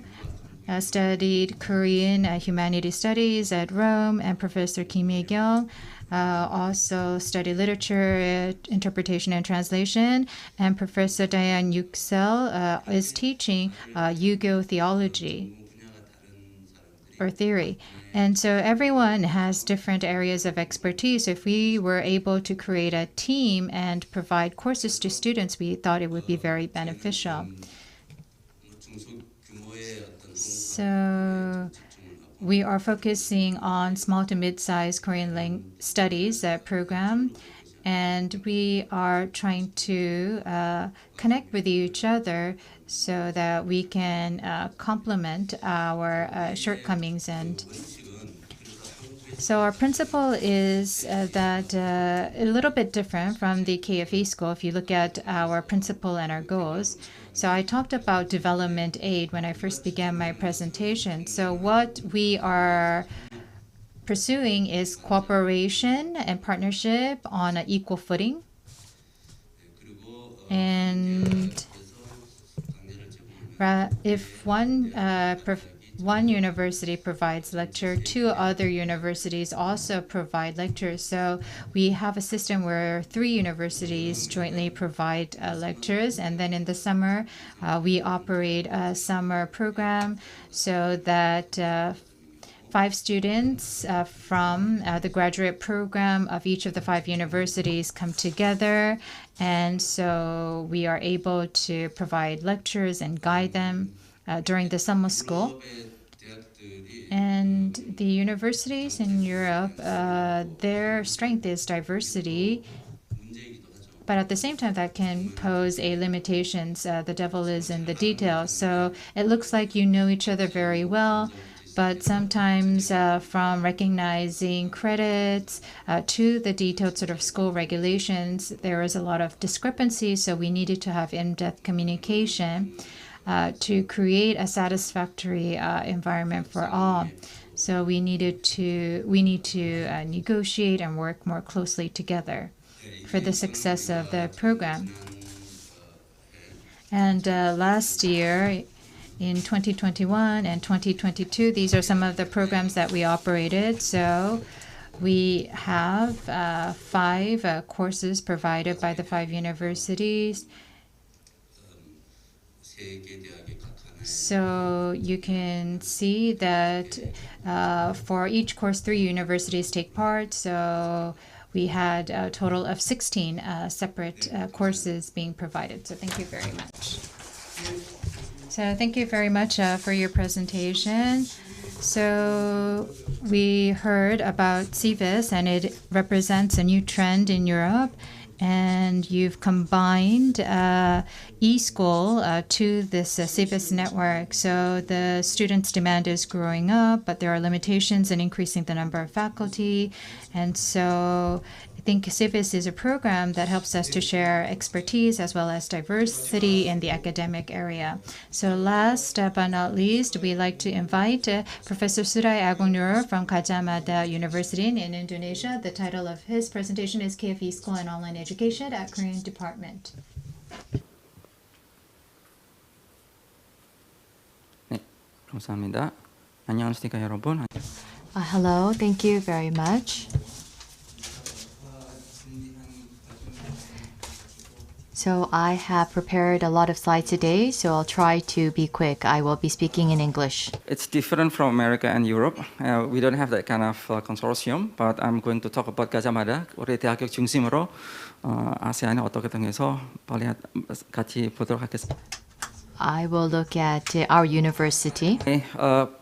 studied Korean humanities studies at Rome, and Professor Kim Ye-kyung also studied literature, interpretation, and translation. And Professor Diane Yuxel is teaching Yugo theology or theory. And so everyone has different areas of expertise. If we were able to create a team and provide courses to students, we thought it would be very beneficial. So we are focusing on small to mid-sized Korean studies program, and we are trying to connect with each other so that we can complement our shortcomings. And so our principle is that a little bit different from the KFE school if you look at our principle and our goals. So I talked about development aid when I first began my presentation. So what we are pursuing is cooperation and partnership on an equal footing. And if one university provides lecture, two other universities also provide lectures. So we have a system where three universities jointly provide lectures, and then in the summer we operate a summer program so that 5 students from the graduate program of each of the 5 universities come together, and so we are able to provide lectures and guide them during the summer school. And the universities in Europe, their strength is diversity, but at the same time that can pose a limitations. The devil is in the details. So it looks like you know each other very well, but sometimes from recognizing credits to the detailed sort of school regulations, there is a lot of discrepancy. So we needed to have in-depth communication to create a satisfactory environment for all. So we need to negotiate and work more closely together for the success of the program. And last year, in 2021 and 2022, these are some of the programs that we operated. So we have 5 courses provided by the 5 universities. So you can see that for each course, 3 universities take part. So we had a total of 16 separate courses being provided. So thank you very much. So thank you very much for your presentation. So we heard about CVIS, and it represents a new trend in Europe. And you've combined eSchool to this CVIS network. So the students' demand is growing up, but there are limitations in increasing the number of faculty. And so I think CVIS is a program that helps us to share expertise as well as diversity in the academic area. So last but not least, we'd like to invite Professor Surai Agung Nurul from Gadjah Mada University in Indonesia. The title of his presentation is KF eSchool and Online Education at Korean Department. 네, 감사합니다. 안녕하십니까 여러분. Hello, thank you very much. So I have prepared a lot of slides today, so I'll try to be quick. I will be speaking in English. It's different from America and Europe. We don't have that kind of consortium, but I'm going to talk about Gadjah Mada. 우리 대학교 중심으로 아세안에 어떻게 통해서 같이 보도록 하겠습니다. I will look at our university.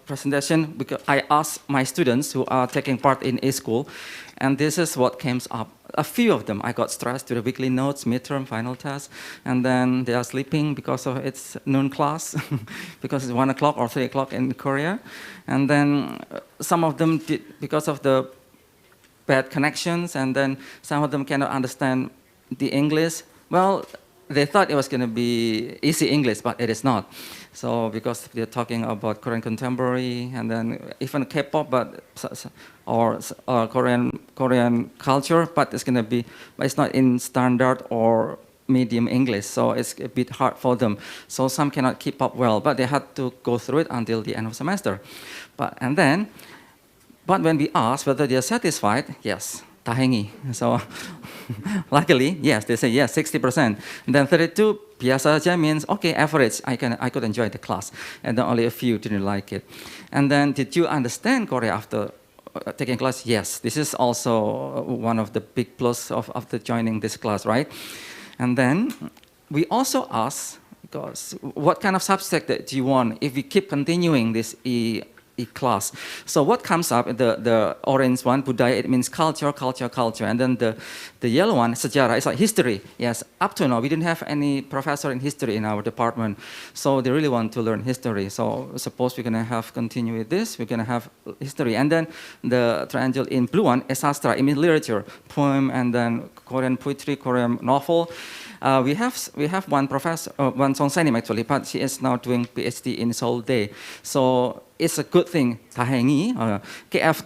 Presentation because I asked my students who are taking part in eSchool, and this is what came up. A few of them I got stressed to the weekly notes, midterm, final test, and then they are sleeping because of its noon class, because it's 1 o'clock or 3 o'clock in Korea, and then some of them did because of the bad connections, and then some of them cannot understand the English. Well, they thought it was going to be easy English, but it is not. So because they're talking about Korean contemporary and then even K-pop, but or Korean culture, but it's going to be, but it's not in standard or medium English, so it's a bit hard for them. So some cannot keep up well, but they had to go through it until the end of semester. But when we ask whether they are satisfied, yes. 다행히. So luckily, yes, they say yes, 60%. And then 32, biasa saja means okay, average. I could enjoy the class, and then only a few didn't like it. And then did you understand Korea after taking class? Yes, this is also one of the big plus of after joining this class, right? And then we also ask, because what kind of subject that do you want if we keep continuing this class? So what comes up, the orange one, budaya, it means culture, and then the yellow one, sejarah, it's like history. Yes, up to now we didn't have any professor in history in our department, so they really want to learn history. So suppose we're going to continue with this, we're going to have history. And then the triangle in blue one is sastra, it means literature, poem, and then Korean poetry, Korean novel. We have one professor, one Song Sanim actually, but she is now doing PhD in Seoul Day. So it's a good thing. 다행히 KF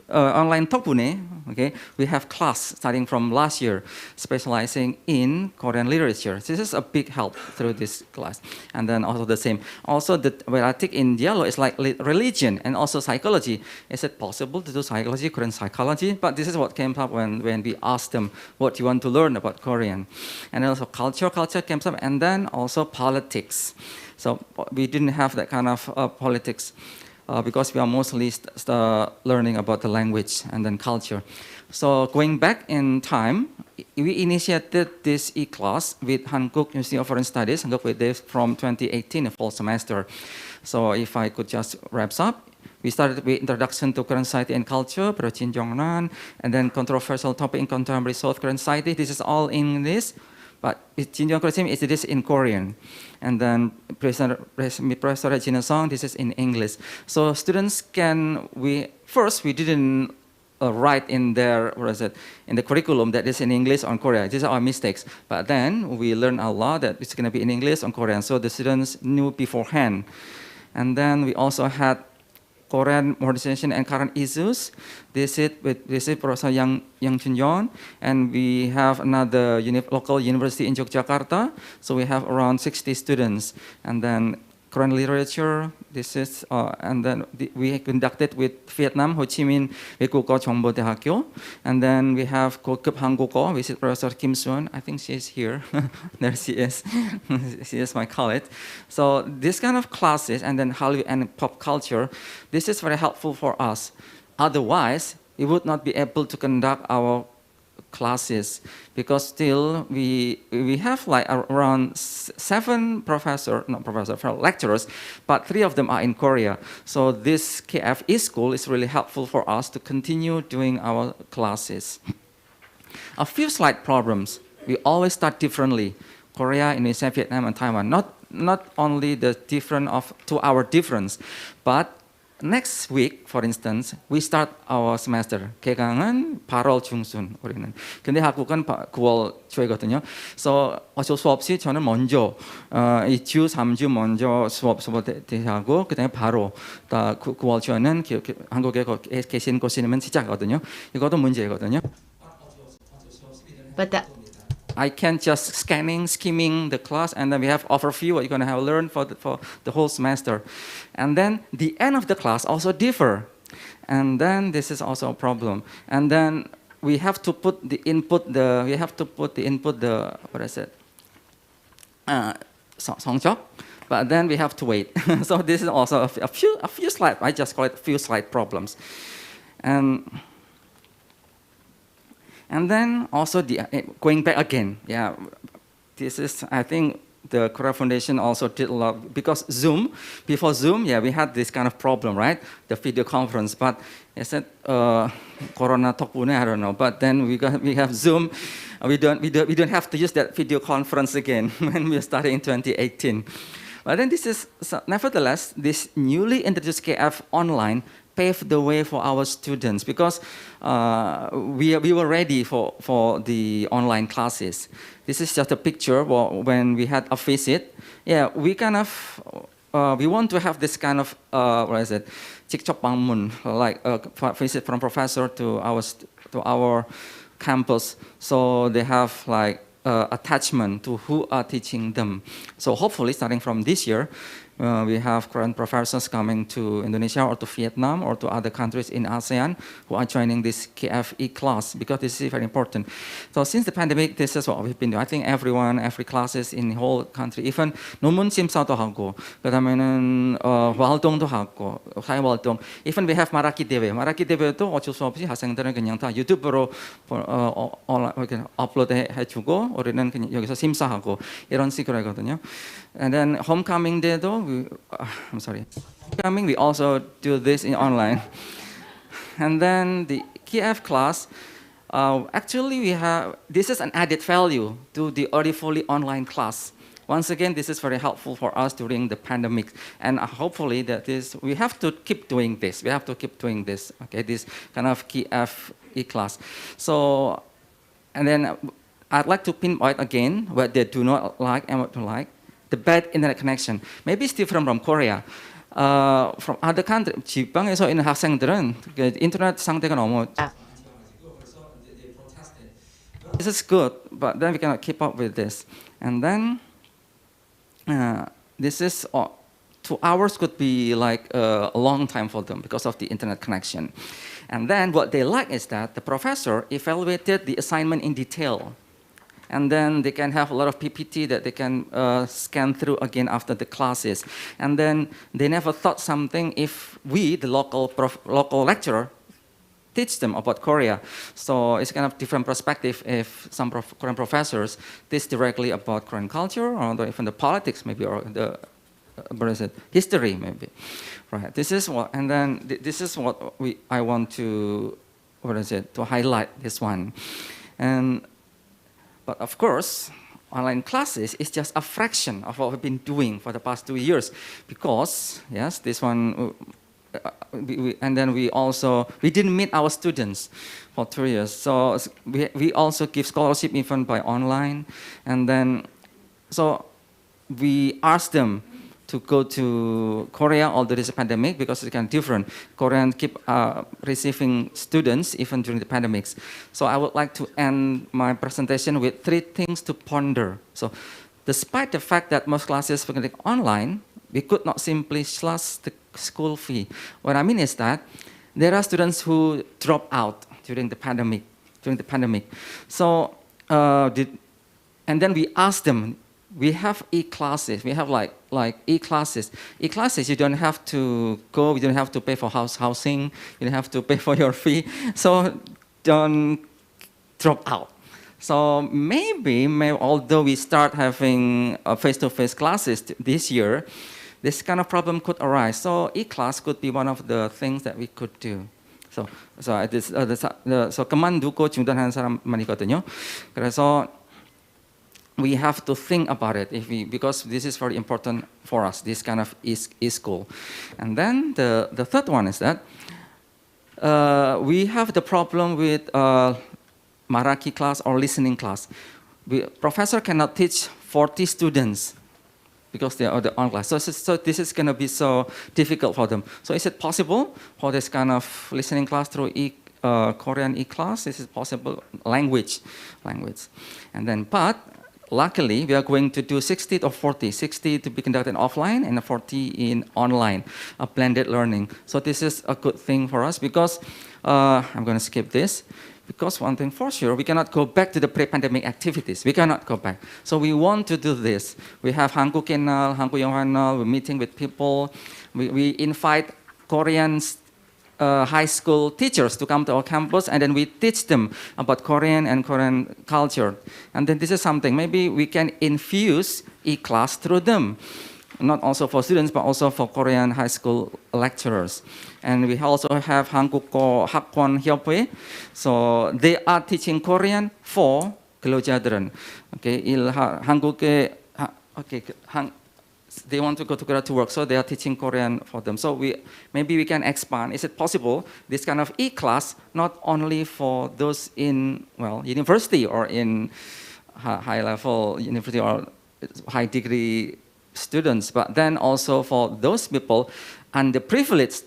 online 덕분에, okay, we have class starting from last year, specializing in Korean literature. This is a big help through this class. And then also the same. Also, where I tick in yellow is like religion and also psychology. Is it possible to do psychology, Korean psychology? But this is what came up when we asked them what you want to learn about Korean. And also culture came up, and then also politics. So we didn't have that kind of politics because we are mostly learning about the language and then culture. So going back in time, we initiated this e-class with Hankuk University of Foreign Studies, Hankuk with this from 2018, a fall semester. So if I could just wrap up, we started with Introduction to Korean Society and Culture, Projin Jongnan, and then Controversial Topic in Contemporary South Korean Society. This is all in English, but Jinjong Korean is this in Korean. And then Professor Regina Song, this is in English. So students we didn't write in their, in the curriculum that is in English on Korea. These are our mistakes. But then we learned a lot that it's going to be in English on Korean. So the students knew beforehand. And then we also had Korean modernization and current issues. This is Professor Yang Chun-yeon, and we have another local university in Yogyakarta. So we have around 60 students. And then Korean literature, this is, and then we conducted with Vietnam, Ho Chi Minh 외국어 정보대학교. And then we have 고급 한국어, which is Professor Kim Soon. I think she is here. There she is. She is my colleague. So this kind of classes, and then Hallyu and pop culture, this is very helpful for us. Otherwise, we would not be able to conduct our classes because still we have like around 7 lecturers, but 3 of them are in Korea. So this KF e-school is really helpful for us to continue doing our classes. A few slight problems. We always start differently. Korea, Indonesia, Vietnam, and Taiwan. Not only the 2-hour difference, but next week, for instance, we start our semester. 개강은 8월 중순 우리는. 근데 한국은 9월 초이거든요. So 어쩔 수 없이 저는 먼저 이 주 3주 먼저 수업 하고 그다음에 바로 9월 초에는 한국에 계신 곳이면 시작하거든요. 이것도 문제거든요. But that I can't just skimming the class, and then we have overview what you're going to have learned for the whole semester. And then the end of the class also differ. And then this is also a problem. And then we have to put the input, 성적, but then we have to wait. So this is also a few slight, I just call it a few slight problems. And then also going back again, yeah, this is, I think the Korea Foundation also did a lot, because before Zoom, yeah, we had this kind of problem, right? The video conference, but I said, Corona 덕분에, I don't know, but then we have Zoom, we don't have to use that video conference again when we started in 2018. But then nevertheless, this newly introduced KF online paved the way for our students because we were ready for the online classes. This is just a picture when we had a visit. Yeah, we want to have this kind of 직접 방문, like a visit from professor to our campus. So they have like attachment to who are teaching them. So hopefully, starting from this year, we have Korean professors coming to Indonesia or to Vietnam or to other countries in ASEAN who are joining this KFE class because this is very important. So since the pandemic, this is what we've been doing. I think every classes in the whole country, even 논문 심사도 하고, 그다음에는 활동도 하고, 사회 활동. Even we have 마라키 대회도 어쩔 수 없이 학생들은 그냥 다 유튜브로 업로드 해주고 우리는 그냥 여기서 심사하고 이런 식으로 하거든요. And then homecoming day도 homecoming we also do this in online. And then the KF class, actually this is an added value to the already fully online class. Once again, this is very helpful for us during the pandemic, and hopefully we have to keep doing this. Okay, this kind of KF class. So, and then I'd like to pinpoint again what they do not like and what to like. The bad internet connection. Maybe it's different from Korea. from other country, 지방에서 있는 학생들은 인터넷 상태가 너무 This is good, but then we cannot keep up with this. And then this is 2 hours could be like a long time for them because of the internet connection. And then what they like is that the professor evaluated the assignment in detail. And then they can have a lot of PPT that they can scan through again after the classes. And then they never thought something if we, the local lecturer, teach them about Korea. So it's kind of different perspective if some Korean professors teach directly about Korean culture or even the politics maybe, or the history maybe. Right. This is what, and then this is what I want to, to highlight this one. But of course, online classes is just a fraction of what we've been doing for the past 2 years, because yes, this one, and then we didn't meet our students for 2 years. So we also give scholarship even by online, and then so we asked them to go to Korea, although there's a pandemic, because it's kind of different. Koreans keep receiving students even during the pandemics. So I would like to end my presentation with 3 things to ponder. So despite the fact that most classes were going to be online, we could not simply slash the school fee. What I mean is that there are students who drop out during the pandemic. So, and then we asked them, we have e-classes. We have like e-classes. E-classes, you don't have to go. You don't have to pay for housing. You don't have to pay for your fee. So don't drop out. So maybe although we start having face-to-face classes this year, this kind of problem could arise. So e-class could be one of the things that we could do. So 그만두고 중단하는 사람 많이거든요. 그래서 we have to think about it because this is very important for us, this kind of e-school. And then the third one is that we have the problem with Marathi class or listening class. Professor cannot teach 40 students because they are the online class. So this is going to be so difficult for them. So is it possible for this kind of listening class through Korean e-class? This is possible. Language. And then, but luckily, we are going to do 60 or 40. 60 to be conducted offline and 40 in online, a blended learning. So this is a good thing for us because, I'm going to skip this, because one thing for sure, we cannot go back to the pre-pandemic activities. We cannot go back. So we want to do this. We have 한국 옛날, 한국 영화날, we're meeting with people. We invite Koreans high school teachers to come to our campus, and then we teach them about Korean and Korean culture. And then this is something, maybe we can infuse e-class through them, not also for students, but also for Korean high school lecturers. And we also have 한국어 학원 협회. So they are teaching Korean for 근로자들은. Okay, they want to go to Korea to work, so they are teaching Korean for them. So maybe we can expand. Is it possible this kind of e-class not only for those in university or in high-level university or high-degree students, but then also for those people underprivileged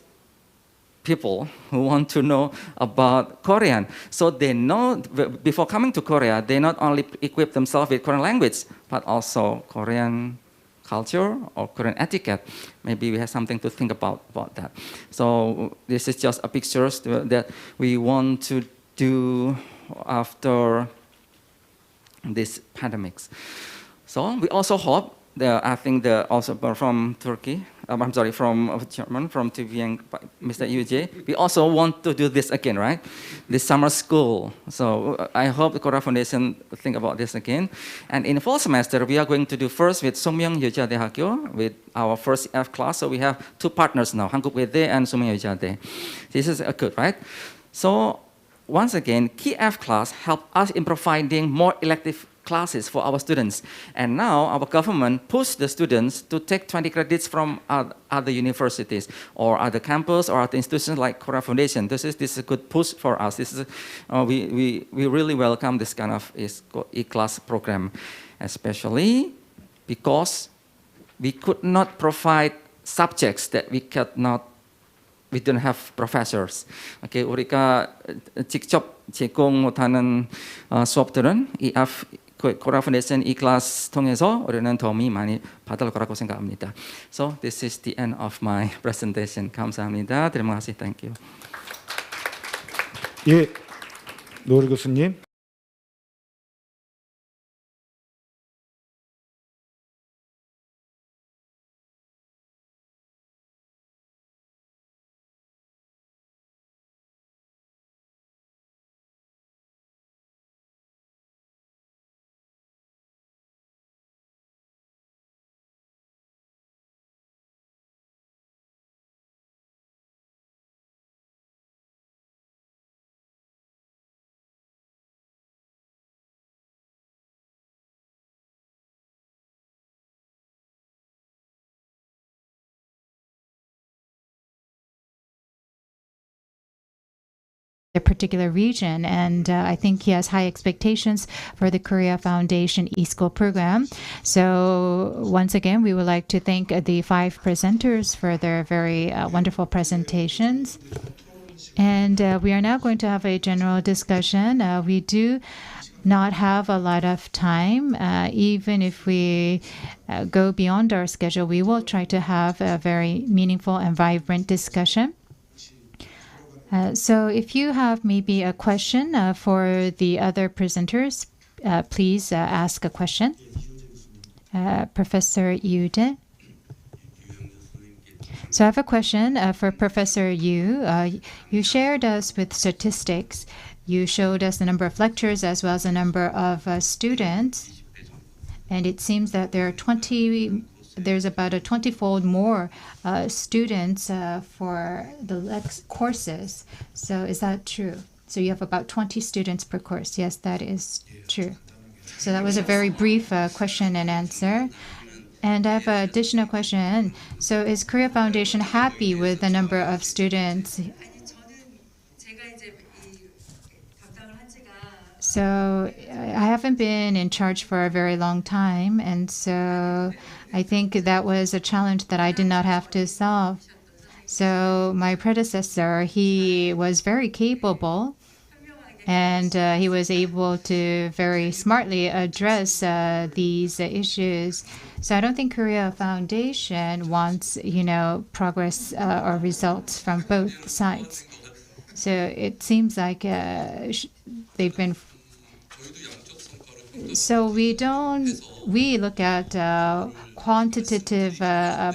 people who want to know about Korean. So they know, before coming to Korea, they not only equip themselves with Korean language, but also Korean culture or Korean etiquette. Maybe we have something to think about that. So this is just a picture that we want to do after these pandemics. So we also hope I think also from Turkey, I'm sorry, from German, from TVN, Mr. UJ, we also want to do this again, right? This summer school. So I hope the Korea Foundation think about this again. And in the fall semester, we are going to do first with Sungmyeong Yeoja대학교, with our first F class. So we have 2 partners now, 한국외대 and Sungmyeong Yeoja대. This is good, right? So once again, key F class help us in providing more elective classes for our students. And now our government pushed the students to take 20 credits from other universities or other campus or other institutions like Korea Foundation. This is a good push for us. This is we really welcome this kind of e-class program, especially because we could not provide subjects that we don't have professors. Okay, 우리가 직접 제공 못하는 수업들은 이 Korea Foundation E-Class 통해서 우리는 도움이 많이 받을 거라고 생각합니다. So this is the end of my presentation. 감사합니다. terima kasih. Thank you. 예, 노을 교수님. a particular region, and I think he has high expectations for the Korea Foundation eSchool program. So once again, we would like to thank the 5 presenters for their very wonderful presentations. And we are now going to have a general discussion. We do not have a lot of time. Even if we go beyond our schedule, we will try to have a very meaningful and vibrant discussion. So if you have maybe a question for the other presenters, please ask a question. Professor Yu. So I have a question for Professor Yu. You shared us with statistics. You showed us the number of lectures as well as the number of students. And it seems that there's about a 20-fold more students for the courses. So is that true? So you have about 20 students per course. Yes, that is true. So that was a very brief question and answer. And I have an additional question. So is Korea Foundation happy with the number of students? So I haven't been in charge for a very long time, and so I think that was a challenge that I did not have to solve. So my predecessor, he was very capable, and he was able to very smartly address these issues. So I don't think Korea Foundation wants, progress or results from both sides. So it seems like they've been. So we look at quantitative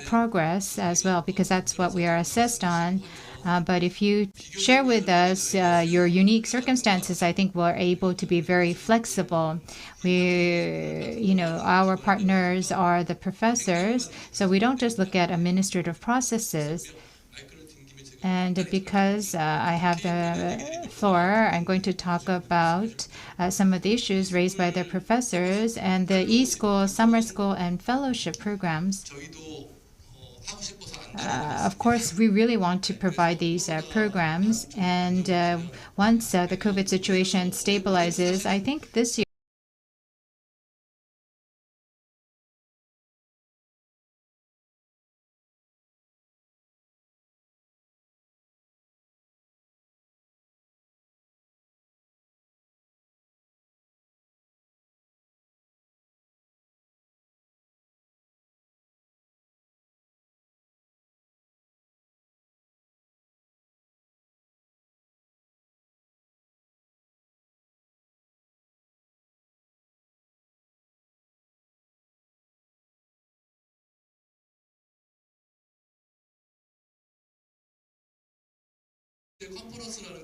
progress as well, because that's what we are assessed on. But if you share with us your unique circumstances, I think we're able to be very flexible. Our partners are the professors, so we don't just look at administrative processes. And because I have the floor, I'm going to talk about some of the issues raised by the professors and the eSchool, summer school, and fellowship programs. Of course, we really want to provide these programs. And once the COVID situation stabilizes, I think this year,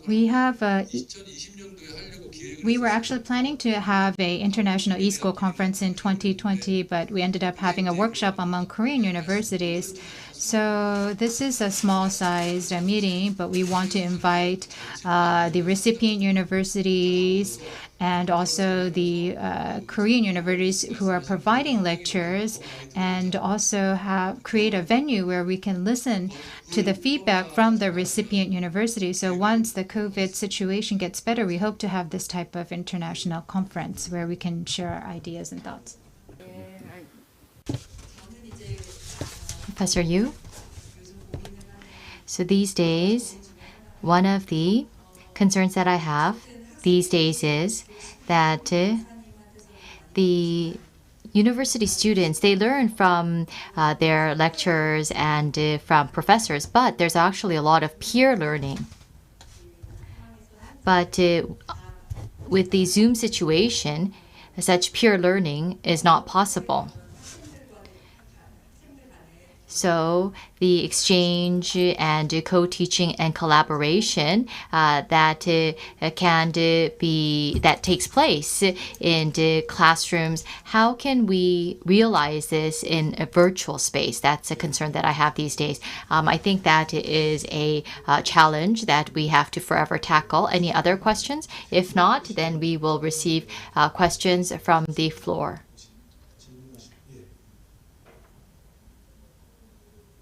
we were actually planning to have an international eSchool conference in 2020, but we ended up having a workshop among Korean universities. So this is a small-sized meeting, but we want to invite the recipient universities and also the Korean universities who are providing lectures, and also create a venue where we can listen to the feedback from the recipient university. So once the COVID situation gets better, we hope to have this type of international conference where we can share our ideas and thoughts. Professor Yu? So these days, one of the concerns that I have these days is that the university students, they learn from their lecturers and from professors, but there's actually a lot of peer learning. But with the Zoom situation, such peer learning is not possible. So the exchange and co-teaching and collaboration that takes place in the classrooms, how can we realize this in a virtual space? That's a concern that I have these days. I think that is a challenge that we have to forever tackle. Any other questions? If not, then we will receive questions from the floor.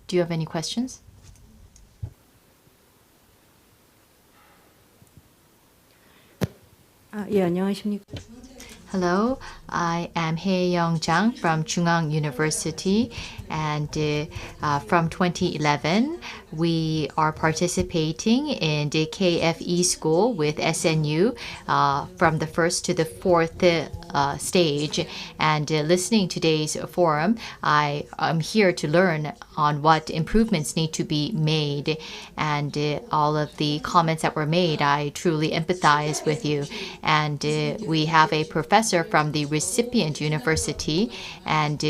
Do you have any questions? 예, 안녕하십니까. Hello, I am Hae-young Jang from Chungang University, and from 2011, we are participating in the KFE school with SNU from the first to the fourth stage. And listening to today's forum, I am here to learn on what improvements need to be made. And all of the comments that were made, I truly empathize with you. And we have a professor from the recipient university, and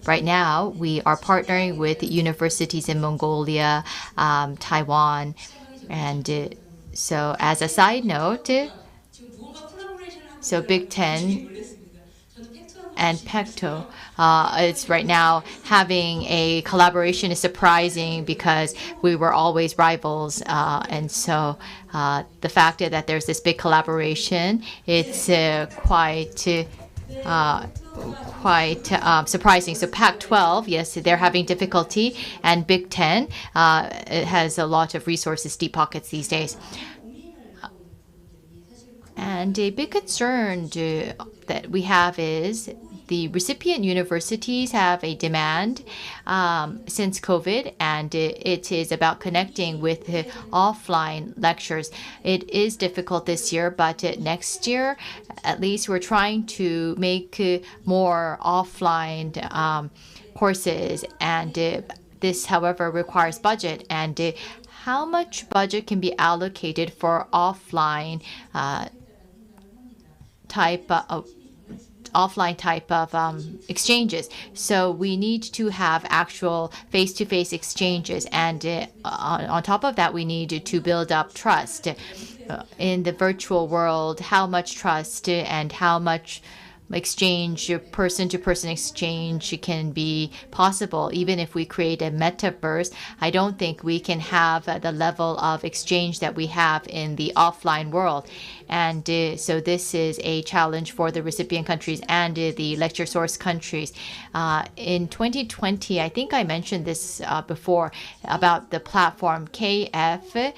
right now we are partnering with universities in Mongolia, Taiwan, and so as a side note, so Big Ten and PECTO, it's right now having a collaboration is surprising because we were always rivals, and so the fact that there's this big collaboration, it's quite surprising. So Pac-12, yes, they're having difficulty, and Big Ten it has a lot of resources, deep pockets these days. And a big concern that we have is the recipient universities have a demand since COVID, and it is about connecting with offline lectures. It is difficult this year, but next year, at least we're trying to make more offline courses, and this, however, requires budget. And how much budget can be allocated for offline type of exchanges? So we need to have actual face-to-face exchanges, and on top of that, we need to build up trust in the virtual world. How much trust and how much exchange, person-to-person exchange can be possible. Even if we create a metaverse, I don't think we can have the level of exchange that we have in the offline world. And so this is a challenge for the recipient countries and the lecture source countries. In 2020, I think I mentioned this before about the platform KF.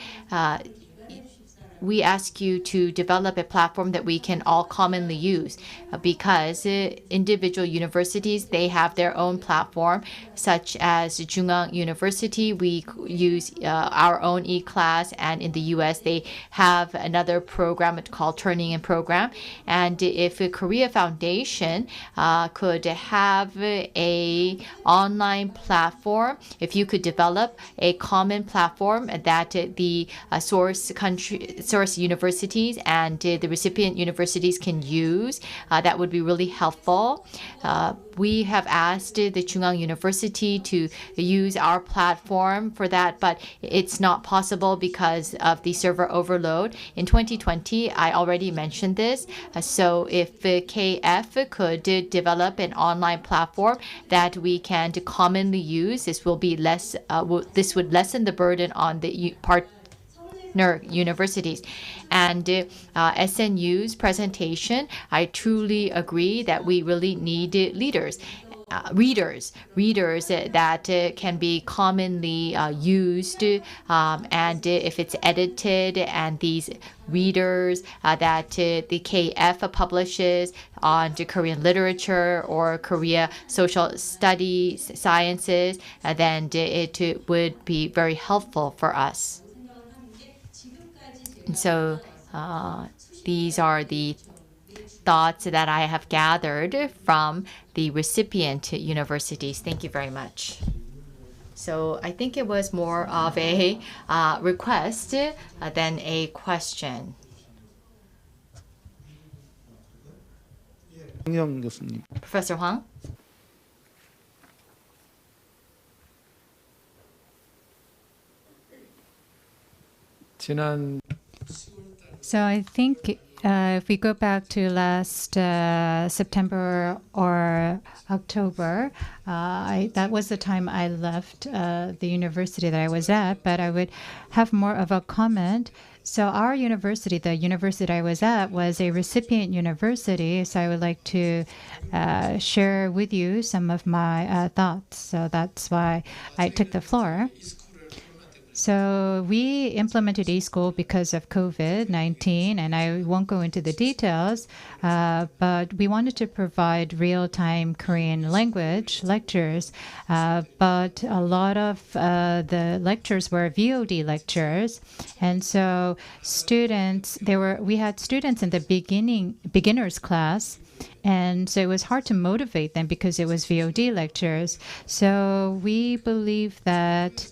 We ask you to develop a platform that we can all commonly use, because individual universities, they have their own platform, such as Chungang University. We use our own e-class, and in the US, they have another program called Turning In Program. And if Korea Foundation could have a online platform, if you could develop a common platform that the source universities and the recipient universities can use, that would be really helpful. We have asked the Chungang University to use our platform for that, but it's not possible because of the server overload. In 2020, I already mentioned this. So if KF could develop an online platform that we can commonly use, this will be less. This would lessen the burden on the universities. And SNU's presentation, I truly agree that we really need leaders. readers that can be commonly used, and if it's edited, and these readers that the KF publishes on the Korean literature or Korea social studies, sciences, then it would be very helpful for us. And so these are the thoughts that I have gathered from the recipient universities. Thank you very much. So I think it was more of a request than a question. 황영 교수님. Professor Huang? 지난 So I think if we go back to last September or October, that was the time I left the university that I was at, but I would have more of a comment. So our university, the university I was at, was a recipient university, so I would like to share with you some of my thoughts. So that's why I took the floor. So we implemented eSchool because of COVID-19, and I won't go into the details, but we wanted to provide real-time Korean language lectures, but a lot of the lectures were VOD lectures, and so we had students in the beginners class, and so it was hard to motivate them because it was VOD lectures. So we believe that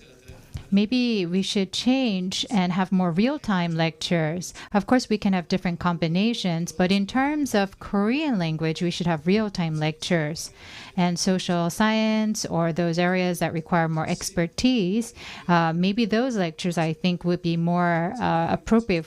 maybe we should change and have more real-time lectures. Of course, we can have different combinations, but in terms of Korean language, we should have real-time lectures. And social science or those areas that require more expertise, maybe those lectures, I think, would be more appropriate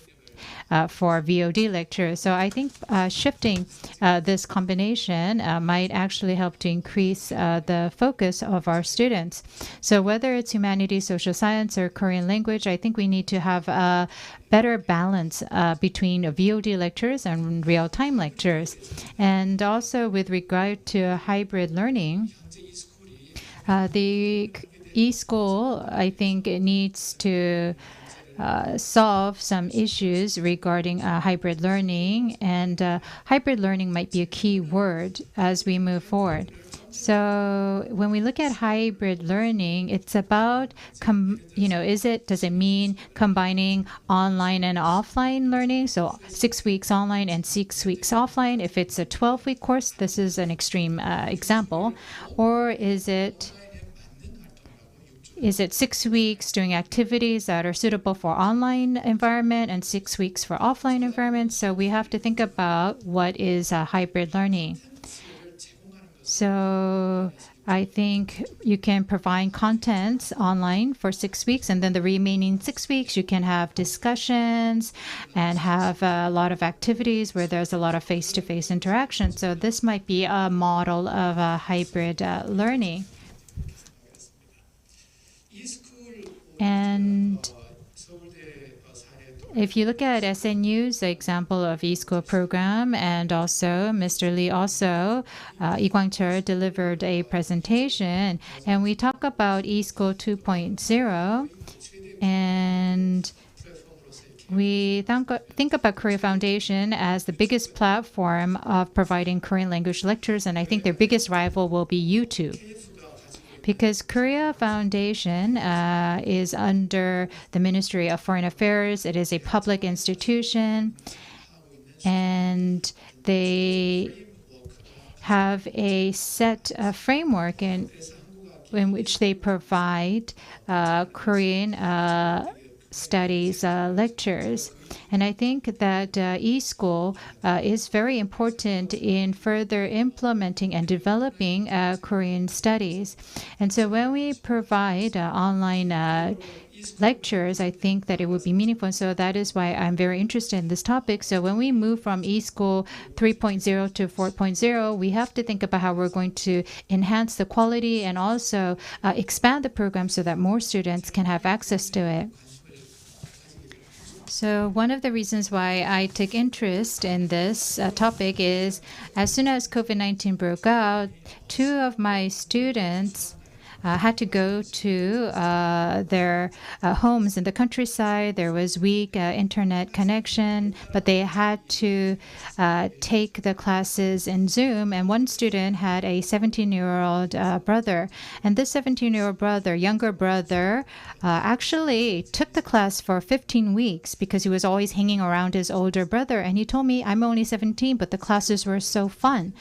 for VOD lectures. So I think shifting this combination might actually help to increase the focus of our students. So whether it's humanities, social science, or Korean language, I think we need to have a better balance between VOD lectures and real-time lectures. And also with regard to hybrid learning, the eSchool, I think it needs to solve some issues regarding hybrid learning, and hybrid learning might be a key word as we move forward. So when we look at hybrid learning, it's about, does it mean combining online and offline learning? So 6 weeks online and 6 weeks offline. If it's a 12-week course, this is an extreme example. Or is it 6 weeks doing activities that are suitable for online environment and 6 weeks for offline environment? So we have to think about what is hybrid learning. So I think you can provide contents online for 6 weeks, and then the remaining 6 weeks you can have discussions and have a lot of activities where there's a lot of face-to-face interaction. So this might be a model of a hybrid learning. And if you look at SNU's example of eSchool program, and also Mr. Lee Lee Kwang-cheol delivered a presentation, and we talk about eSchool 2.0, and we think about Korea Foundation as the biggest platform of providing Korean language lectures, and I think their biggest rival will be YouTube. Because Korea Foundation is under the Ministry of Foreign Affairs. It is a public institution, and they have a set framework in which they provide Korean studies lectures. And I think that eSchool is very important in further implementing and developing Korean studies. And so when we provide online lectures, I think that it would be meaningful. So that is why I'm very interested in this topic. So when we move from eSchool 3.0 to 4.0, we have to think about how we're going to enhance the quality and also expand the program so that more students can have access to it. So one of the reasons why I took interest in this topic is as soon as COVID-19 broke out, two of my students had to go to their homes in the countryside. There was weak internet connection, but they had to take the classes in Zoom. And one student had a 17-year-old brother. And this 17-year-old brother, younger brother, actually took the class for 15 weeks because he was always hanging around his older brother. And he told me, I'm only 17, but the classes were so fun.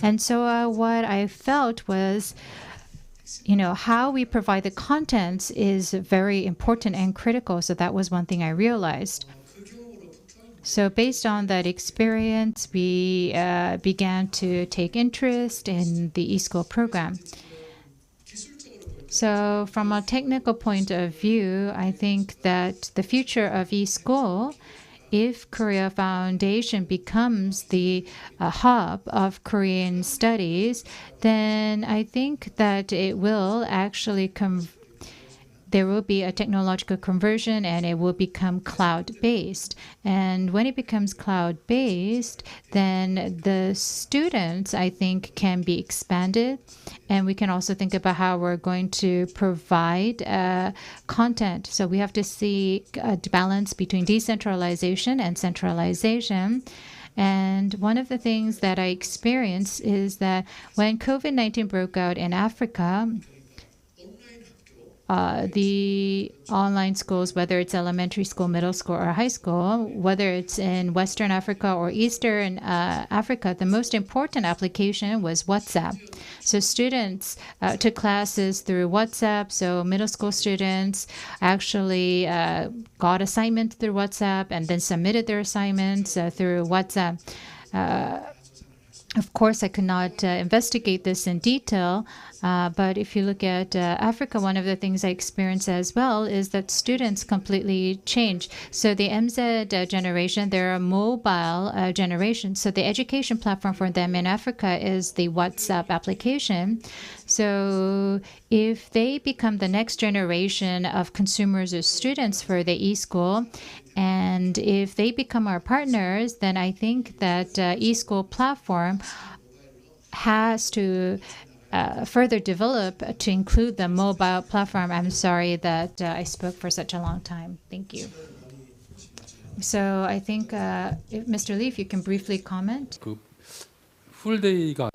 And so what I felt was, how we provide the contents is very important and critical. So that was one thing I realized. So based on that experience, we began to take interest in the eSchool program. So from a technical point of view, I think that the future of eSchool, if Korea Foundation becomes the hub of Korean studies, then I think that it will actually there will be a technological conversion and it will become cloud-based. And when it becomes cloud-based, then the students, I think, can be expanded. And we can also think about how we're going to provide content. So we have to see a balance between decentralization and centralization. And one of the things that I experienced is that when COVID-19 broke out in Africa, the online schools, whether it's elementary school, middle school, or high school, whether it's in Western Africa or Eastern Africa, the most important application was WhatsApp. So students took classes through WhatsApp. So middle school students actually got assignments through WhatsApp and then submitted their assignments through WhatsApp. Of course, I could not investigate this in detail, but if you look at Africa, one of the things I experienced as well is that students completely change. So the MZ generation, they're a mobile generation. So the education platform for them in Africa is the WhatsApp application. So if they become the next generation of consumers or students for the eSchool, and if they become our partners, then I think that eSchool platform has to further develop to include the mobile platform. I'm sorry that I spoke for such a long time. Thank you. So I think, Mr. Lee, if you can briefly comment. 그 풀데이가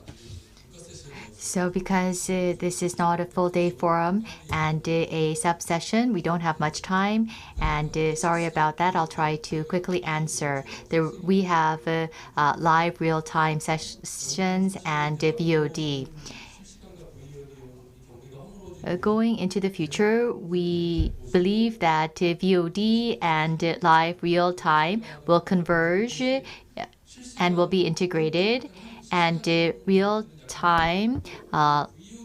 So because this is not a full day forum and a sub-session, we don't have much time. And sorry about that. I'll try to quickly answer. We have live real-time sessions and VOD. Going into the future, we believe that VOD and live real-time will converge and will be integrated. And real-time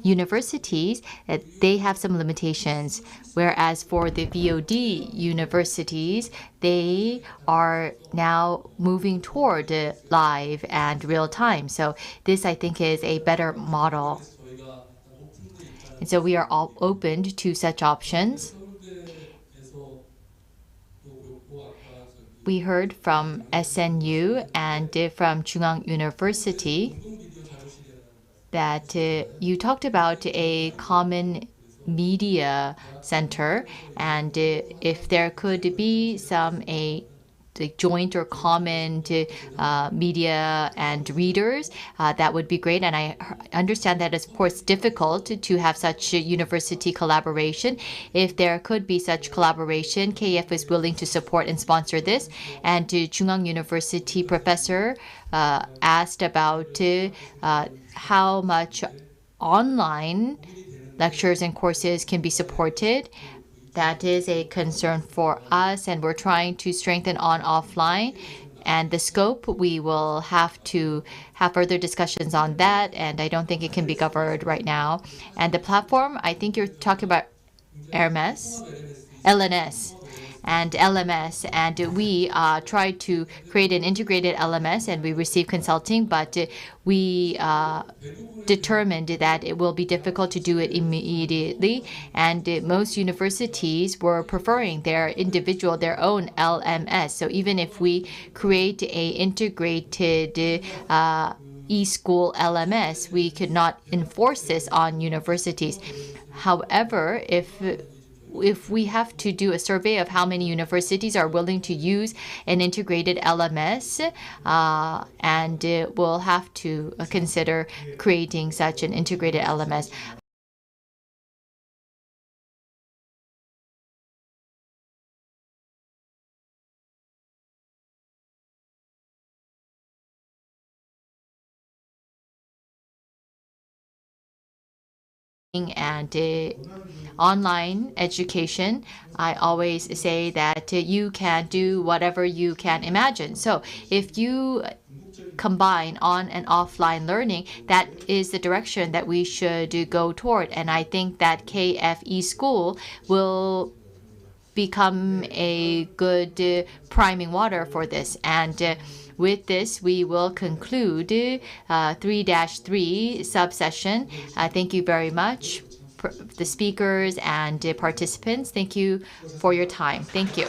universities, they have some limitations. Whereas for the VOD universities, they are now moving toward live and real-time. So this, I think, is a better model. And so we are all open to such options. We heard from SNU and from Chungang University that you talked about a common media center, and if there could be some joint or common media and readers, that would be great. And I understand that it's, of course, difficult to have such university collaboration. If there could be such collaboration, KF is willing to support and sponsor this. And Chungang University professor asked about how much online lectures and courses can be supported. That is a concern for us, and we're trying to strengthen on-offline. And the scope, we will have to have further discussions on that, and I don't think it can be covered right now. And the platform, I think you're talking about LNS. and LMS, and we tried to create an integrated LMS, and we received consulting, but we determined that it will be difficult to do it immediately, and most universities were preferring their own LMS. So even if we create a integrated e-school LMS, we could not enforce this on universities. However, if we have to do a survey of how many universities are willing to use an integrated LMS, and we'll have to consider creating such an integrated LMS. And online education, I always say that you can do whatever you can imagine. So if you combine on and offline learning, that is the direction that we should go toward. And I think that KFE school will become a good priming water for this. And with this, we will conclude 3-3 subsession. Thank you very much, the speakers and participants. Thank you for your time. Thank you.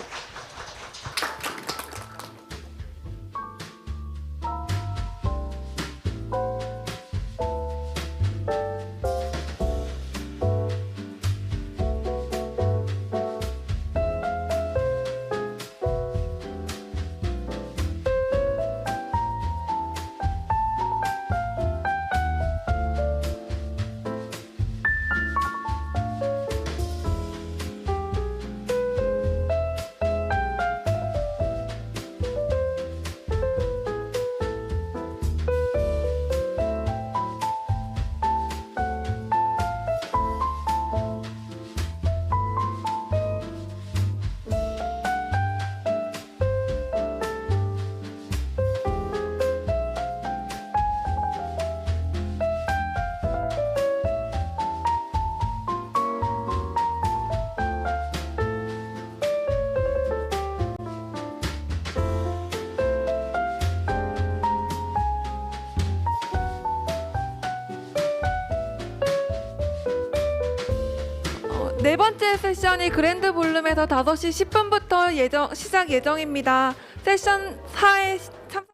네 번째 세션이 그랜드 볼룸에서 5시 10분부터 시작 예정입니다. 세션 4에 참